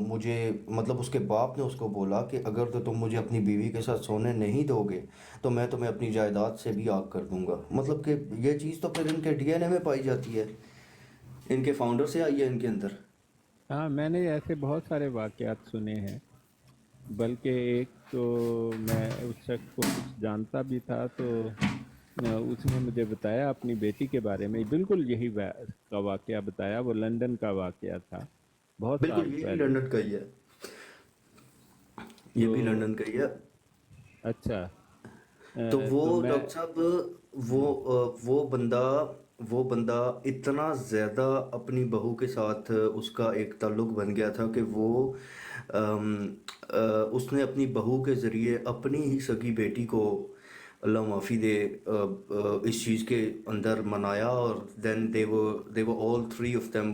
مجھے، مطلب اس کے باپ نے اس کو بولا کہ اگر تو تم مجھے اپنی بیوی کے ساتھ سونے نہیں دو گے تو میں تمہیں اپنی جائیداد سے بھی آگ کر دوں گا۔ مطلب کہ یہ چیز تو پھر ان کے ڈی این اے میں پائی جاتی ہے، ان کے فاؤنڈر سے آئی ہے ان کے اندر۔ ہاں میں نے ایسے بہت سارے واقعات سنے ہیں، بلکہ ایک تو میں اس شخص کو کچھ جانتا بھی تھا، تو اس نے مجھے بتایا اپنی بیٹی کے بارے میں، بالکل یہی کا واقعہ بتایا، وہ لندن کا واقعہ تھا بہت سال بالکل یہ بھی پہلے۔ لندن کا ہی ہے، یہ تو بھی لندن کا ہی ہے۔ اچھا، تو وہ تو میں ڈاکٹر صاحب، وہ بندہ اتنا زیادہ اپنی بہو کے ساتھ اس کا ایک تعلق بن گیا تھا کہ وہ اس نے اپنی بہو کے ذریعے اپنی ہی سگی بیٹی کو، اللہ معافی دے، اس چیز کے اندر منایا، اور دین they were all three of them,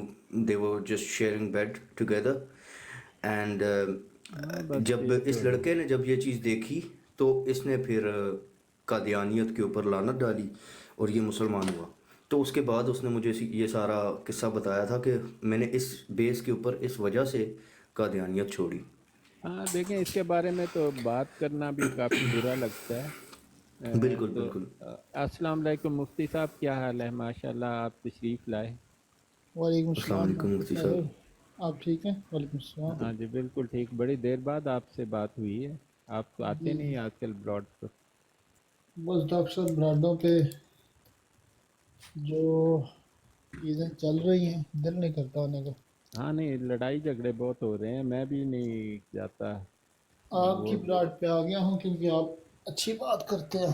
they were just sharing bed together and ہاں بس جب یہ اس تو لڑکے نے جب یہ چیز دیکھی تو اس نے پھر قادیانیت کے اوپر لعنت ڈالی اور یہ مسلمان ہوا۔ تو اس کے بعد اس نے مجھے یہ سارا قصہ بتایا تھا کہ میں نے اس بیس کے اوپر اس وجہ سے قادیانیت چھوڑی۔ ہاں دیکھیں، اس کے بارے میں تو بات کرنا بھی کافی برا لگتا ہے۔ بالکل تو بالکل۔ السلام علیکم مفتی صاحب، کیا حال ہے؟ ماشاء اللہ آپ تشریف لائے۔ وعلیکم السلام السلام علیکم ڈاکٹر مفتی طاہر، صاحب۔ آپ ٹھیک ہیں؟ وعلیکم السلام۔ ہاں جی بالکل ٹھیک، بڑی دیر بعد آپ سے بات ہوئی ہے، آپ تو آتے جی نہیں آج کل براڈ پر۔ بس ڈاکٹر صاحب برادوں پہ جو چیزیں چل رہی ہیں دل نہیں کرتا آنے کا۔ ہاں نہیں، لڑائی جھگڑے بہت ہو رہے ہیں، میں بھی نہیں جاتا آپ کی وہ۔ براڈ پہ آ گیا ہوں کیونکہ آپ اچھی بات کرتے ہیں۔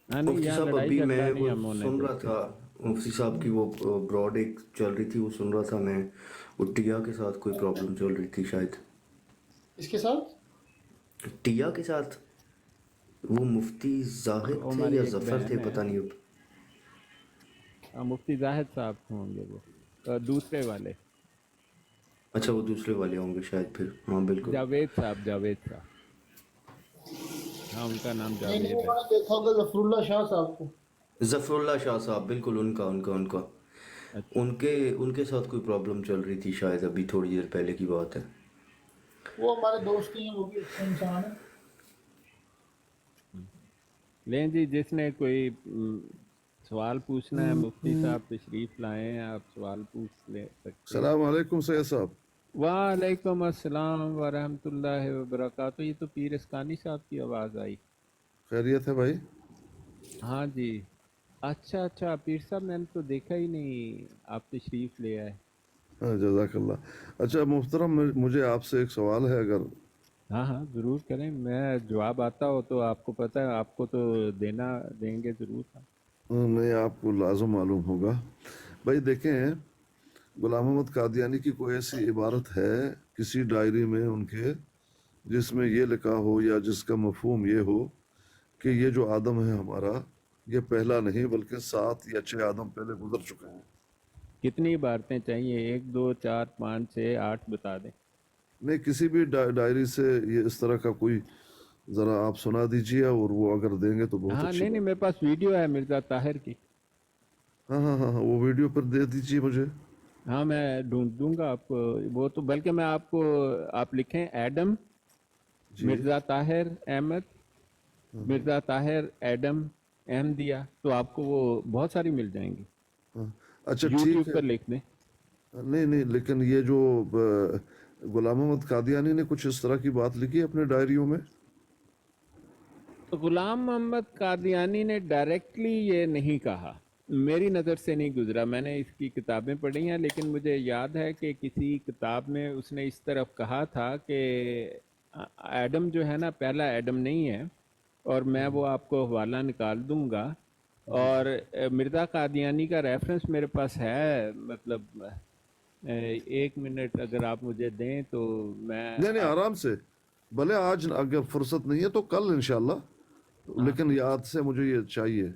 ہاں نہیں، مفتی یہاں صاحب لڑائی ابھی جھگڑا میں نہیں وہ ہم ہونے سن رہا دیتے۔ تھا، مفتی صاحب کی وہ براڈ ایک چل رہی تھی، وہ سن رہا تھا میں، وہ ٹیا کے ساتھ کوئی پرابلم چل رہی تھی شاید۔ اس کے ساتھ ٹیا کے ساتھ وہ مفتی وہ زاہد تھے ہماری یا ایک ظفر تھے، بہن ہے، پتہ نہیں اب۔ مفتی زاہد صاحب ہوں گے وہ، دوسرے والے اچھا وہ دوسرے والے ہوں گے شاید پھر، ہاں بالکل۔ جاوید صاحب، جاوید صاحب، ہاں ان کا نام نہیں نہیں، وہ جاوید ہے۔ میں نے دیکھا ہوگا ظفر اللہ شاہ صاحب کو۔ ظفر اللہ شاہ صاحب، بالکل ان کا اچھا، ان کے ساتھ کوئی پرابلم چل رہی تھی شاید، ابھی تھوڑی دیر پہلے کی بات ہے۔ وہ ہمارے دوست ہی ہیں، وہ بھی اچھے انسان ہیں۔ لیں جی، جس نے کوئی سوال پوچھنا ہے مفتی صاحب تشریف لائیں، آپ سوال پوچھ لے سکتے ہیں۔ السلام علیکم سید صاحب۔ وعلیکم السلام ورحمۃ اللہ وبرکاتہ۔ یہ تو پیر اسکانی صاحب کی آواز آئی۔ خیریت ہے بھائی؟ ہاں جی، اچھا اچھا پیر صاحب، میں نے تو دیکھا ہی نہیں آپ تشریف لے آئے۔ ہاں جزاک اللہ۔ اچھا محترم، مجھے آپ سے ایک سوال ہے، اگر ہاں ہاں ضرور کریں، میں جواب آتا ہو تو آپ کو پتہ ہے، آپ کو تو دیں گے ضرور۔ نہیں آپ کو لازم معلوم ہوگا۔ بھائی دیکھیں، غلام محمد قادیانی کی کوئی ایسی عبارت ہے کسی ڈائری میں ان کے جس میں یہ لکھا ہو یا جس کا مفہوم یہ ہو کہ یہ جو آدم ہے ہمارا، یہ پہلا نہیں بلکہ 7 یا 6 آدم پہلے گزر چکے ہیں؟ کتنی عبارتیں چاہیے؟ 1 2 4 5 6 8 بتا دیں۔ نہیں کسی بھی ڈائری سے یہ اس طرح کا کوئی ذرا آپ سنا دیجیے، اور وہ اگر دیں گے تو بہت ہاں اچھی نہیں نہیں، بات۔ میرے پاس ویڈیو ہے مرزا طاہر کی۔ ہاں ہاں ہاں ہاں، وہ ویڈیو پر دے دیجیے مجھے۔ ہاں میں ڈھونڈ دوں گا آپ کو وہ تو، بلکہ میں آپ کو، آپ لکھیں ایڈم جی مرزا طاہر احمد، مرزا طاہر ایڈم احمدیہ، تو آپ کو وہ بہت ساری مل جائیں گی، ہاں، اچھا ٹھیک یوٹیوب ہے۔ پر لکھ دیں۔ نہیں نہیں، لیکن یہ جو غلام محمد قادیانی نے کچھ اس طرح کی بات لکھی اپنے ڈائریوں میں؟ غلام محمد قادیانی نے ڈائریکٹلی یہ نہیں کہا، میری نظر سے نہیں گزرا، میں نے اس کی کتابیں پڑھی ہیں، لیکن مجھے یاد ہے کہ کسی کتاب میں اس نے اس طرف کہا تھا کہ ایڈم جو ہے نا پہلا ایڈم نہیں ہے، اور میں وہ آپ کو حوالہ نکال دوں گا. اور مرزا قادیانی کا ریفرنس میرے پاس ہے، مطلب ایک منٹ اگر آپ مجھے دیں تو میں نہیں نہیں آرام سے، بھلے آج اگر فرصت نہیں ہے تو کل انشاءاللہ، لیکن یاد سے مجھے یہ چاہیے.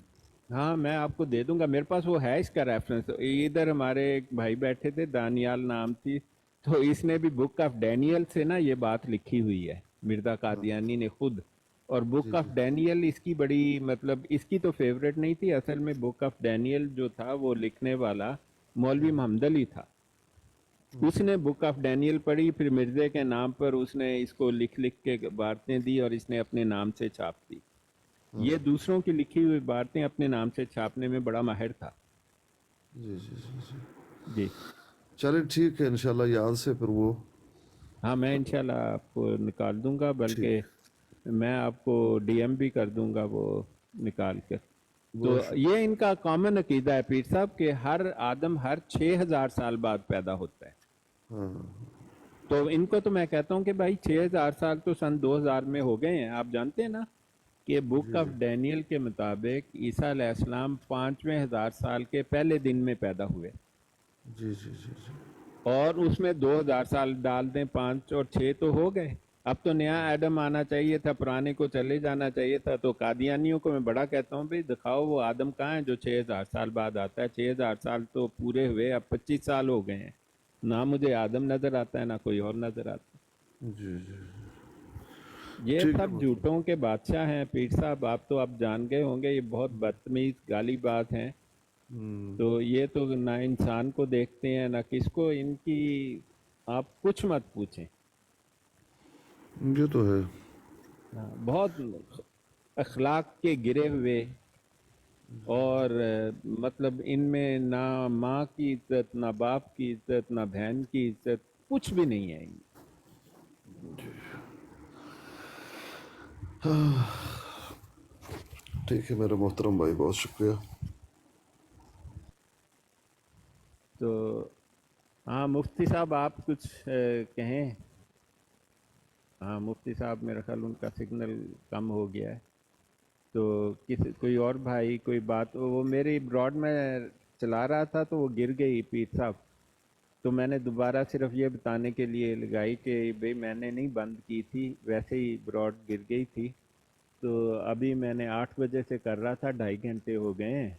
ہاں میں آپ کو دے دوں گا، میرے پاس وہ ہے اس کا ریفرنس. ادھر ہمارے ایک بھائی بیٹھے تھے، دانیال نام تھی، تو اس نے بھی بک آف ڈینیل سے نا یہ بات لکھی ہوئی ہے مرزا قادیانی نے خود. اور بک آف ڈینیل اس کی بڑی، مطلب اس کی تو فیوریٹ نہیں تھی اصل میں. بک آف ڈینیل جو تھا وہ لکھنے والا مولوی محمد علی تھا. اس نے بک آف ڈینیل پڑھی، پھر مرزے کے نام پر اس نے اس کو لکھ لکھ کے باتیں دی اور اس نے اپنے نام سے چھاپ دی. یہ دوسروں کی لکھی ہوئی باتیں اپنے نام سے چھاپنے میں بڑا ماہر تھا. جی جی جی جی جی چلے ٹھیک ہے انشاءاللہ، یاد سے پھر وہ ہاں میں انشاءاللہ آپ کو نکال دوں گا، ٹھیک. بلکہ میں آپ کو ڈی ایم بھی کر دوں گا وہ نکال کر. تو بہت یہ ان کا کامن عقیدہ ہے پیر صاحب کہ ہر آدم ہر 6000 سال بعد پیدا ہوتا ہے. ہاں تو ان کو تو میں کہتا ہوں کہ بھائی 6000 سال تو سن 2000 میں ہو گئے ہیں. آپ جانتے ہیں نا کہ بک آف ڈینیل کے مطابق عیسیٰ علیہ السلام 5000 سال کے پہلے دن میں پیدا ہوئے، جی جی جی جی اور اس میں 2000 سال ڈال دیں، 5 اور 6 تو ہو گئے. اب تو نیا ایڈم آنا چاہیے تھا، پرانے کو چلے جانا چاہیے تھا. تو قادیانیوں کو میں بڑا کہتا ہوں بھائی دکھاؤ وہ آدم کہاں ہے جو 6000 سال بعد آتا ہے. 6000 سال تو پورے ہوئے، اب 25 سال ہو گئے ہیں. نہ مجھے آدم نظر آتا ہے نہ کوئی اور نظر آتا ہے. جی جی یہ ٹھیک ہے سب جھوٹوں کے بادشاہ ہیں پیر صاحب. آپ تو اب جان گئے ہوں گے، یہ بہت بدتمیز گالی بات ہیں. تو یہ تو نہ انسان کو دیکھتے ہیں نہ کس کو. ان کی آپ کچھ مت پوچھیں. یہ تو ہے. بہت اخلاق کے گرے ہوئے، اور مطلب ان میں نہ ماں کی عزت، نہ باپ کی عزت، نہ بہن کی عزت، کچھ بھی نہیں ہے. ٹھیک ہے میرے محترم بھائی، بہت شکریہ. تو ہاں مفتی صاحب آپ کچھ کہیں. ہاں مفتی صاحب میرا خیال ان کا سگنل کم ہو گیا ہے. تو کسی کوئی اور بھائی کوئی بات، وہ میری براڈ میں چلا رہا تھا تو وہ گر گئی پیر صاحب. تو میں نے دوبارہ صرف یہ بتانے کے لیے لگائی کہ بھئی میں نے نہیں بند کی تھی، ویسے ہی براڈ گر گئی تھی. تو ابھی میں نے 8 بجے سے کر رہا تھا، 2.5 گھنٹے ہو گئے ہیں.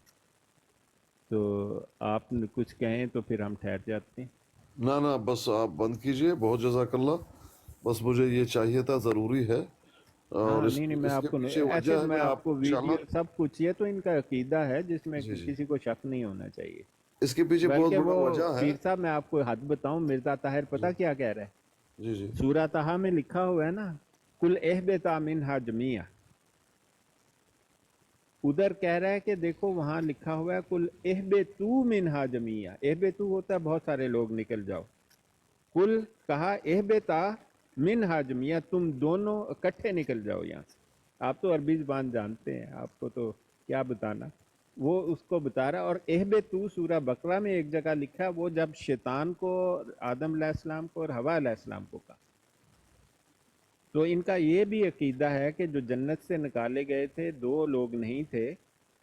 تو آپ کچھ کہیں تو پھر ہم ٹھہر جاتے ہیں. نہ نہ بس آپ بند کیجئے، بہت جزاک اللہ. بس مجھے یہ چاہیے تھا، ضروری ہے. اور ہاں نہیں میں اس آپ کے کو پیچھے ایسے وجہ ہے، میں میں آپ آپ کو ویڈیو انشاءاللہ. سب کچھ، یہ تو ان کا عقیدہ ہے جس میں جی جی کسی کو شک نہیں ہونا چاہیے. اس کے پیچھے بہت بلکہ بڑا وہ وجہ ہے. پیر صاحب میں آپ کو حد بتاؤں، مرزا طاہر پتہ کیا کہہ رہا ہے؟ جی جی سورہ طٰہٰ میں لکھا ہوا ہے نا، کل اہبطا منہا جمیعا. ادھر کہہ رہا ہے کہ دیکھو وہاں لکھا ہوا ہے کل اہبطوا منہا جمیعا. اہبطوا ہوتا ہے بہت سارے لوگ نکل جاؤ. کل کہا اہبطا منہا جمیعا، تم دونوں اکٹھے نکل جاؤ یہاں سے. آپ تو عربی زبان جانتے ہیں، آپ کو تو کیا بتانا. وہ اس کو بتا رہا. اور اہبطوا سورہ بقرہ میں ایک جگہ لکھا، وہ جب شیطان کو، آدم علیہ السلام کو اور حوا علیہ السلام کو کہا. تو ان کا یہ بھی عقیدہ ہے کہ جو جنت سے نکالے گئے تھے 2 لوگ نہیں تھے،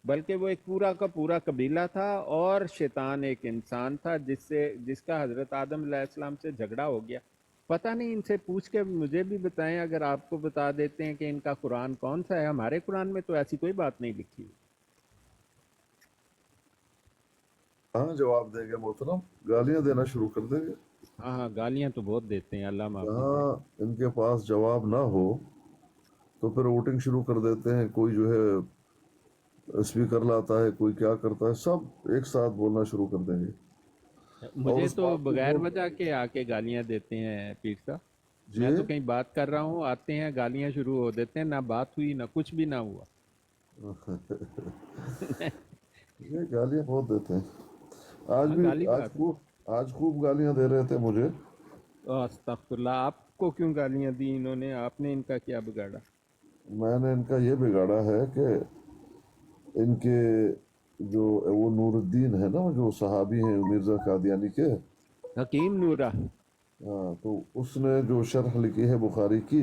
بلکہ وہ ایک پورا کا پورا قبیلہ تھا، اور شیطان ایک انسان تھا جس کا حضرت آدم علیہ السلام سے جھگڑا ہو گیا. پتہ نہیں، ان سے پوچھ کے مجھے بھی بتائیں، اگر آپ کو بتا دیتے ہیں کہ ان کا قرآن کون سا ہے. ہمارے قرآن میں تو ایسی کوئی بات نہیں لکھی ہوئی. ہاں جواب دیں گے محترم، گالیاں دینا شروع کر دیں گے. ہاں ہاں گالیاں تو بہت دیتے ہیں، اللہ معافی جہاں کرے. ان کے پاس جواب نہ ہو تو پھر ووٹنگ شروع کر دیتے ہیں. کوئی جو ہے اسپیکر لاتا ہے، کوئی کیا کرتا ہے، سب ایک ساتھ بولنا شروع کر دیں گے. اور مجھے اس تو بات کو بغیر بول وجہ کے آ کے گالیاں دیتے ہیں پیر صاحب. جی میں تو کہیں بات کر رہا ہوں، آتے ہیں گالیاں شروع ہو دیتے ہیں، نہ بات ہوئی نہ کچھ بھی نہ ہوا. یہ گالیاں بہت دیتے ہیں. آج ہاں بھی گالی بات ہے. آج خوب گالیاں دے رہے تھے مجھے. استغفر اللہ، آپ کو کیوں گالیاں دی انہوں نے؟ آپ نے ان کا کیا بگاڑا؟ میں نے ان کا یہ بگاڑا ہے کہ ان کے جو وہ نور الدین ہے نا، جو صحابی ہیں مرزا قادیانی کے، حکیم نورہ. ہاں، تو اس نے جو شرح لکھی ہے بخاری کی،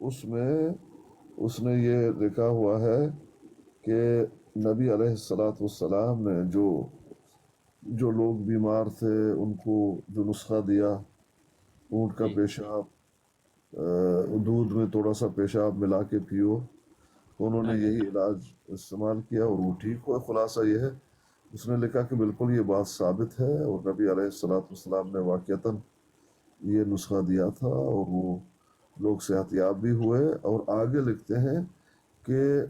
اس میں اس نے یہ لکھا ہوا ہے کہ نبی علیہ الصلاۃ والسلام نے جو لوگ بیمار تھے ان کو جو نسخہ دیا، اونٹ کا جی پیشاب دودھ میں تھوڑا سا پیشاب ملا کے پیو، تو انہوں نے ہاں جی یہی علاج استعمال کیا اور وہ ٹھیک ہوا۔ خلاصہ یہ ہے، اس نے لکھا کہ بالکل یہ بات ثابت ہے، اور نبی علیہ الصلاۃ والسلام نے واقعتاً یہ نسخہ دیا تھا اور وہ لوگ صحت یاب بھی ہوئے۔ اور آگے لکھتے ہیں کہ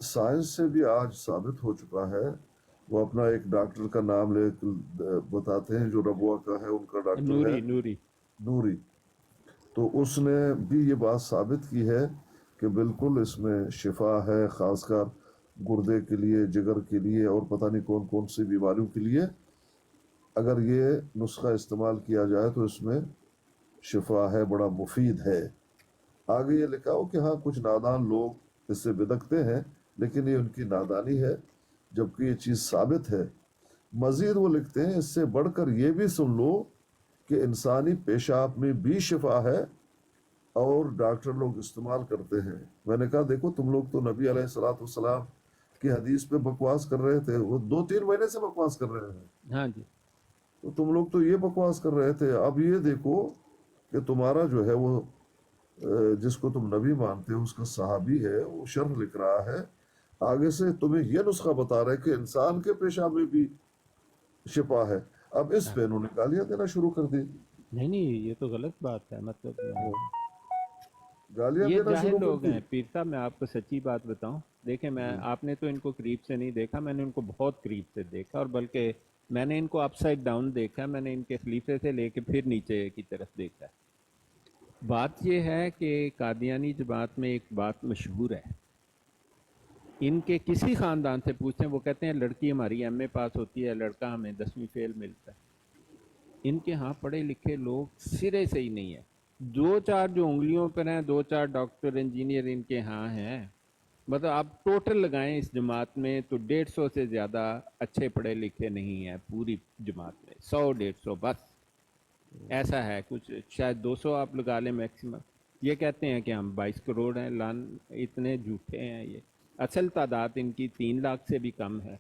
سائنس سے بھی آج ثابت ہو چکا ہے، وہ اپنا ایک ڈاکٹر کا نام لے بتاتے ہیں جو ربوہ کا ہے، ان کا ڈاکٹر ہے نوری نوری، تو اس نے بھی یہ بات ثابت کی ہے کہ بالکل اس میں شفا ہے، خاص کر گردے کے لیے، جگر کے لیے، اور پتہ نہیں کون کون سی بیماریوں کے لیے اگر یہ نسخہ استعمال کیا جائے تو اس میں شفا ہے، بڑا مفید ہے۔ آگے یہ لکھا ہو کہ ہاں کچھ نادان لوگ اس سے بدکتے ہیں، لیکن یہ ان کی نادانی ہے، جبکہ یہ چیز ثابت ہے۔ مزید وہ لکھتے ہیں اس سے بڑھ کر یہ بھی سن لو کہ انسانی پیشاب میں بھی شفا ہے، اور ڈاکٹر لوگ استعمال کرتے ہیں۔ میں نے کہا دیکھو تم لوگ تو نبی علیہ الصلوۃ والسلام کی حدیث پہ بکواس کر رہے تھے، وہ 2-3 مہینے سے بکواس کر رہے ہیں، ہاں جی تو تم لوگ تو یہ بکواس کر رہے تھے، اب یہ دیکھو کہ تمہارا جو ہے وہ جس کو تم نبی مانتے ہو اس کا صحابی ہے، وہ شرح لکھ رہا ہے، آگے سے تمہیں یہ نسخہ بتا رہے کہ انسان کے پیشاب میں بھی شفا ہے۔ اب اس ہاں۔ پہ انہوں نے گالیاں دینا شروع کر دی، نہیں یہ تو غلط بات ہے، مطلب گالیاں یہ دینا جاہل شروع کر لوگ دی۔ ہیں پیر صاحب، میں آپ کو سچی بات بتاؤں، دیکھیں میں آپ نے تو ان کو قریب سے نہیں دیکھا، میں نے ان کو بہت قریب سے دیکھا، اور بلکہ میں نے ان کو اپ سائڈ ڈاؤن دیکھا، میں نے ان کے خلیفے سے لے کے پھر نیچے کی طرف دیکھا ہے۔ بات یہ ہے کہ قادیانی جماعت میں ایک بات مشہور ہے، ان کے کسی خاندان سے پوچھیں وہ کہتے ہیں لڑکی ہماری ایم اے پاس ہوتی ہے، لڑکا ہمیں 10ویں فیل ملتا ہے۔ ان کے ہاں پڑھے لکھے لوگ سرے سے ہی نہیں ہیں، 2-4 جو انگلیوں پر ہیں، 2-4 ڈاکٹر انجینئر ان کے ہاں ہیں، مطلب آپ ٹوٹل لگائیں اس جماعت میں تو 150 سے زیادہ اچھے پڑھے لکھے نہیں ہیں پوری جماعت میں، 100-150 بس، ایسا ہے کچھ، شاید 200 آپ لگا لیں میکسیمم۔ یہ کہتے ہیں کہ ہم 22 کروڑ ہیں، اتنے جھوٹے ہیں یہ، اصل تعداد ان کی 3 لاکھ سے بھی کم ہے،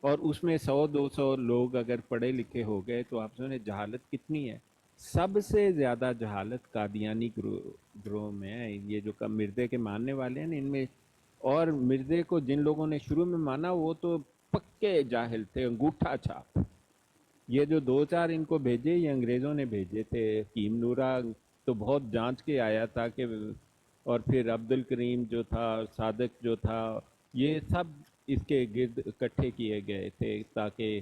اور اس میں 100-200 لوگ اگر پڑھے لکھے ہو گئے تو آپ سنیں جہالت کتنی ہے۔ سب سے زیادہ جہالت قادیانی گروہ میں ہے، یہ جو مردے کے ماننے والے ہیں نا ان میں، اور مردے کو جن لوگوں نے شروع میں مانا وہ تو پکے جاہل تھے، انگوٹھا چھاپ۔ یہ جو 2-4 ان کو بھیجے یہ انگریزوں نے بھیجے تھے، حکیم نورا تو بہت جانچ کے آیا تھا کہ، اور پھر عبد الکریم جو تھا، صادق جو تھا، یہ سب اس کے گرد اکٹھے کیے گئے تھے تاکہ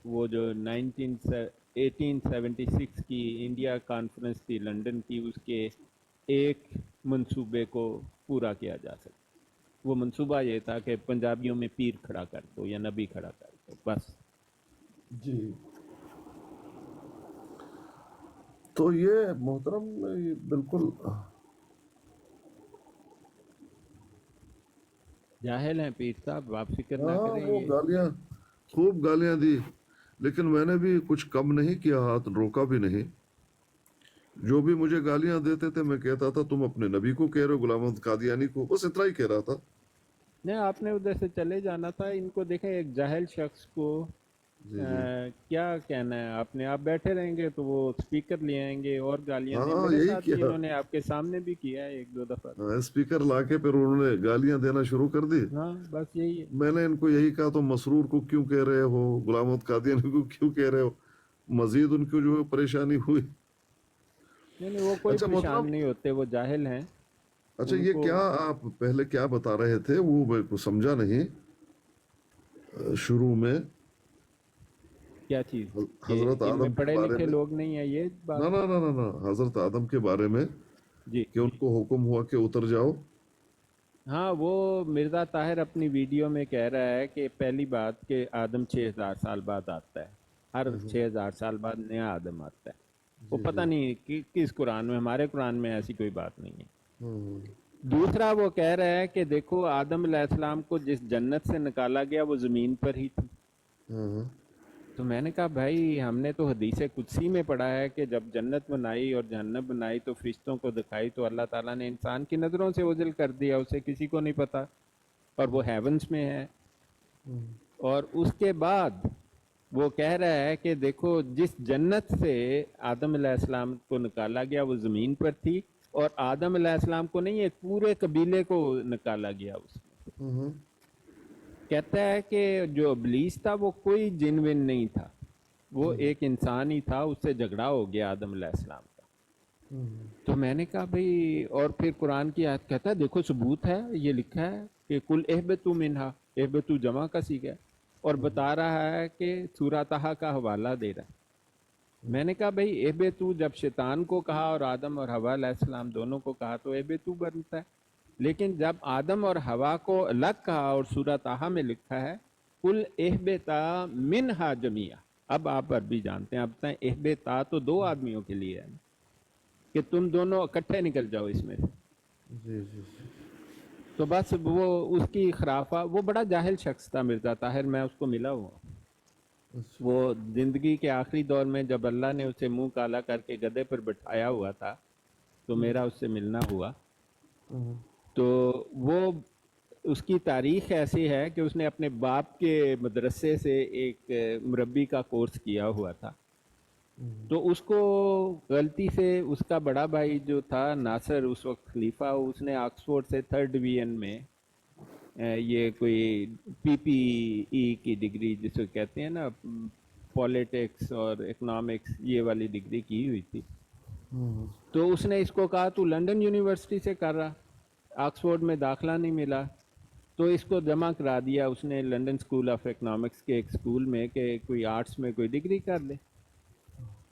وہ جو 1876 کی انڈیا کانفرنس تھی لنڈن کی، اس کے ایک منصوبے کو پورا کیا جا سکے۔ وہ منصوبہ یہ تھا کہ پنجابیوں میں پیر کھڑا کر دو یا نبی کھڑا کر دو، بس۔ جی، تو یہ محترم یہ بالکل جاہل ہیں پیر صاحب، آپ فکر نہ ہاں، کریں وہ یہ۔ گالیاں خوب گالیاں دی، لیکن میں نے بھی کچھ کم نہیں کیا، ہاتھ روکا بھی نہیں۔ جو بھی مجھے گالیاں دیتے تھے میں کہتا تھا تم اپنے نبی کو کہہ رہے ہو، غلام محمد قادیانی کو، بس اتنا ہی کہہ رہا تھا۔ نہیں آپ نے ادھر سے چلے جانا تھا، ان کو دیکھیں ایک جاہل شخص کو جی جی، کیا کہنا ہے آپ نے، آپ بیٹھے رہیں گے تو وہ سپیکر لے آئیں گے اور گالیاں دیں، ہاں میرے یہی ساتھ بھی کیا، انہوں نے آپ کے سامنے بھی کیا ہے 1-2 دفعہ تو۔ اسپیکر لا کے پھر انہوں نے گالیاں دینا شروع کر دی۔ ہاں بس یہی ہے۔ میں نے ان کو یہی کہا تم مسرور کو کیوں کہہ رہے ہو، غلام محمد قادیانی کو کیوں کہہ رہے ہو، مزید ان کو جو ہے پریشانی ہوئی۔ نہیں وہ کوئی اچھا محترم، پریشان نہیں ہوتے، وہ جاہل ہیں اچھا ان یہ کو۔ کیا آپ پہلے کیا بتا رہے تھے وہ میں کو سمجھا نہیں شروع میں، کیا چیز کہ حضرت ان میں آدم کے پڑھے بارے لکھے میں؟ لوگ نہیں ہیں یہ نہ بات؟ نہ نہ نہ نہ، حضرت آدم کے بارے میں جی کہ ان کو حکم ہوا کہ اتر جاؤ۔ ہاں، وہ مرزا طاہر اپنی ویڈیو میں کہہ رہا ہے کہ پہلی بات کہ آدم 6000 سال بعد آتا ہے، ہر 6000 سال بعد نیا آدم آتا ہے، وہ جی پتہ جی، نہیں کس قرآن میں، ہمارے قرآن میں ایسی کوئی بات نہیں ہے۔ ہاں دوسرا وہ کہہ رہا ہے کہ دیکھو آدم علیہ السلام کو جس جنت سے نکالا گیا وہ زمین پر ہی تھی، ہاں ہاں، تو میں نے کہا بھائی ہم نے تو حدیث قدسی میں پڑھا ہے کہ جب جنت بنائی اور جہنم بنائی تو فرشتوں کو دکھائی تو اللہ تعالیٰ نے انسان کی نظروں سے اوجھل کر دیا, اسے کسی کو نہیں پتا, اور وہ ہیونس میں ہے. اور اس کے بعد وہ کہہ رہا ہے کہ دیکھو جس جنت سے آدم علیہ السلام کو نکالا گیا وہ زمین پر تھی, اور آدم علیہ السلام کو نہیں, ایک پورے قبیلے کو نکالا گیا اس میں. کہتا ہے کہ جو ابلیس تھا وہ کوئی جن ون نہیں تھا, وہ ایک انسان ہی تھا, اس سے جھگڑا ہو گیا آدم علیہ السلام کا. تو میں نے کہا بھئی, اور پھر قرآن کی آیت کہتا ہے دیکھو ثبوت ہے, یہ لکھا ہے کہ کل اہبتوا منہا, اہبتوا جمع کا صیغہ ہے, اور بتا رہا ہے کہ سورہ طٰہٰ کا حوالہ دے رہا ہے. میں نے کہا بھئی اہبتوا جب شیطان کو کہا اور آدم اور حوا علیہ السلام دونوں کو کہا تو اہبتوا بنتا ہے, لیکن جب آدم اور حوا کو الگ کہا اور سورہ طٰہٰ میں لکھا ہے کل اہبتا منہا جمیعا. اب آپ عربی جانتے ہیں, اب بتائیں اہبتا تو دو آدمیوں کے لیے ہے کہ تم دونوں اکٹھے نکل جاؤ اس میں سے. جی جی تو بس وہ اس کی خرافہ, وہ بڑا جاہل شخص تھا مرزا طاہر, میں اس کو ملا ہوا. وہ زندگی کے آخری دور میں جب اللہ نے اسے منہ کالا کر کے گدھے پر بٹھایا ہوا تھا تو میرا اس سے ملنا ہوا. تو وہ اس کی تاریخ ایسی ہے کہ اس نے اپنے باپ کے مدرسے سے ایک مربی کا کورس کیا ہوا تھا. تو اس کو غلطی سے اس کا بڑا بھائی جو تھا ناصر, اس وقت خلیفہ, اس نے آکسفورڈ سے 3rd ڈویژن میں یہ کوئی پی پی ای کی ڈگری جس کو کہتے ہیں نا, پولیٹکس اور اکنامکس, یہ والی ڈگری کی ہوئی تھی. تو اس نے اس کو کہا تو لنڈن یونیورسٹی سے کر رہا, آکسفورڈ میں داخلہ نہیں ملا, تو اس کو جمع کرا دیا اس نے لنڈن اسکول آف اکنامکس کے ایک اسکول میں کہ کوئی آرٹس میں کوئی ڈگری کر لے.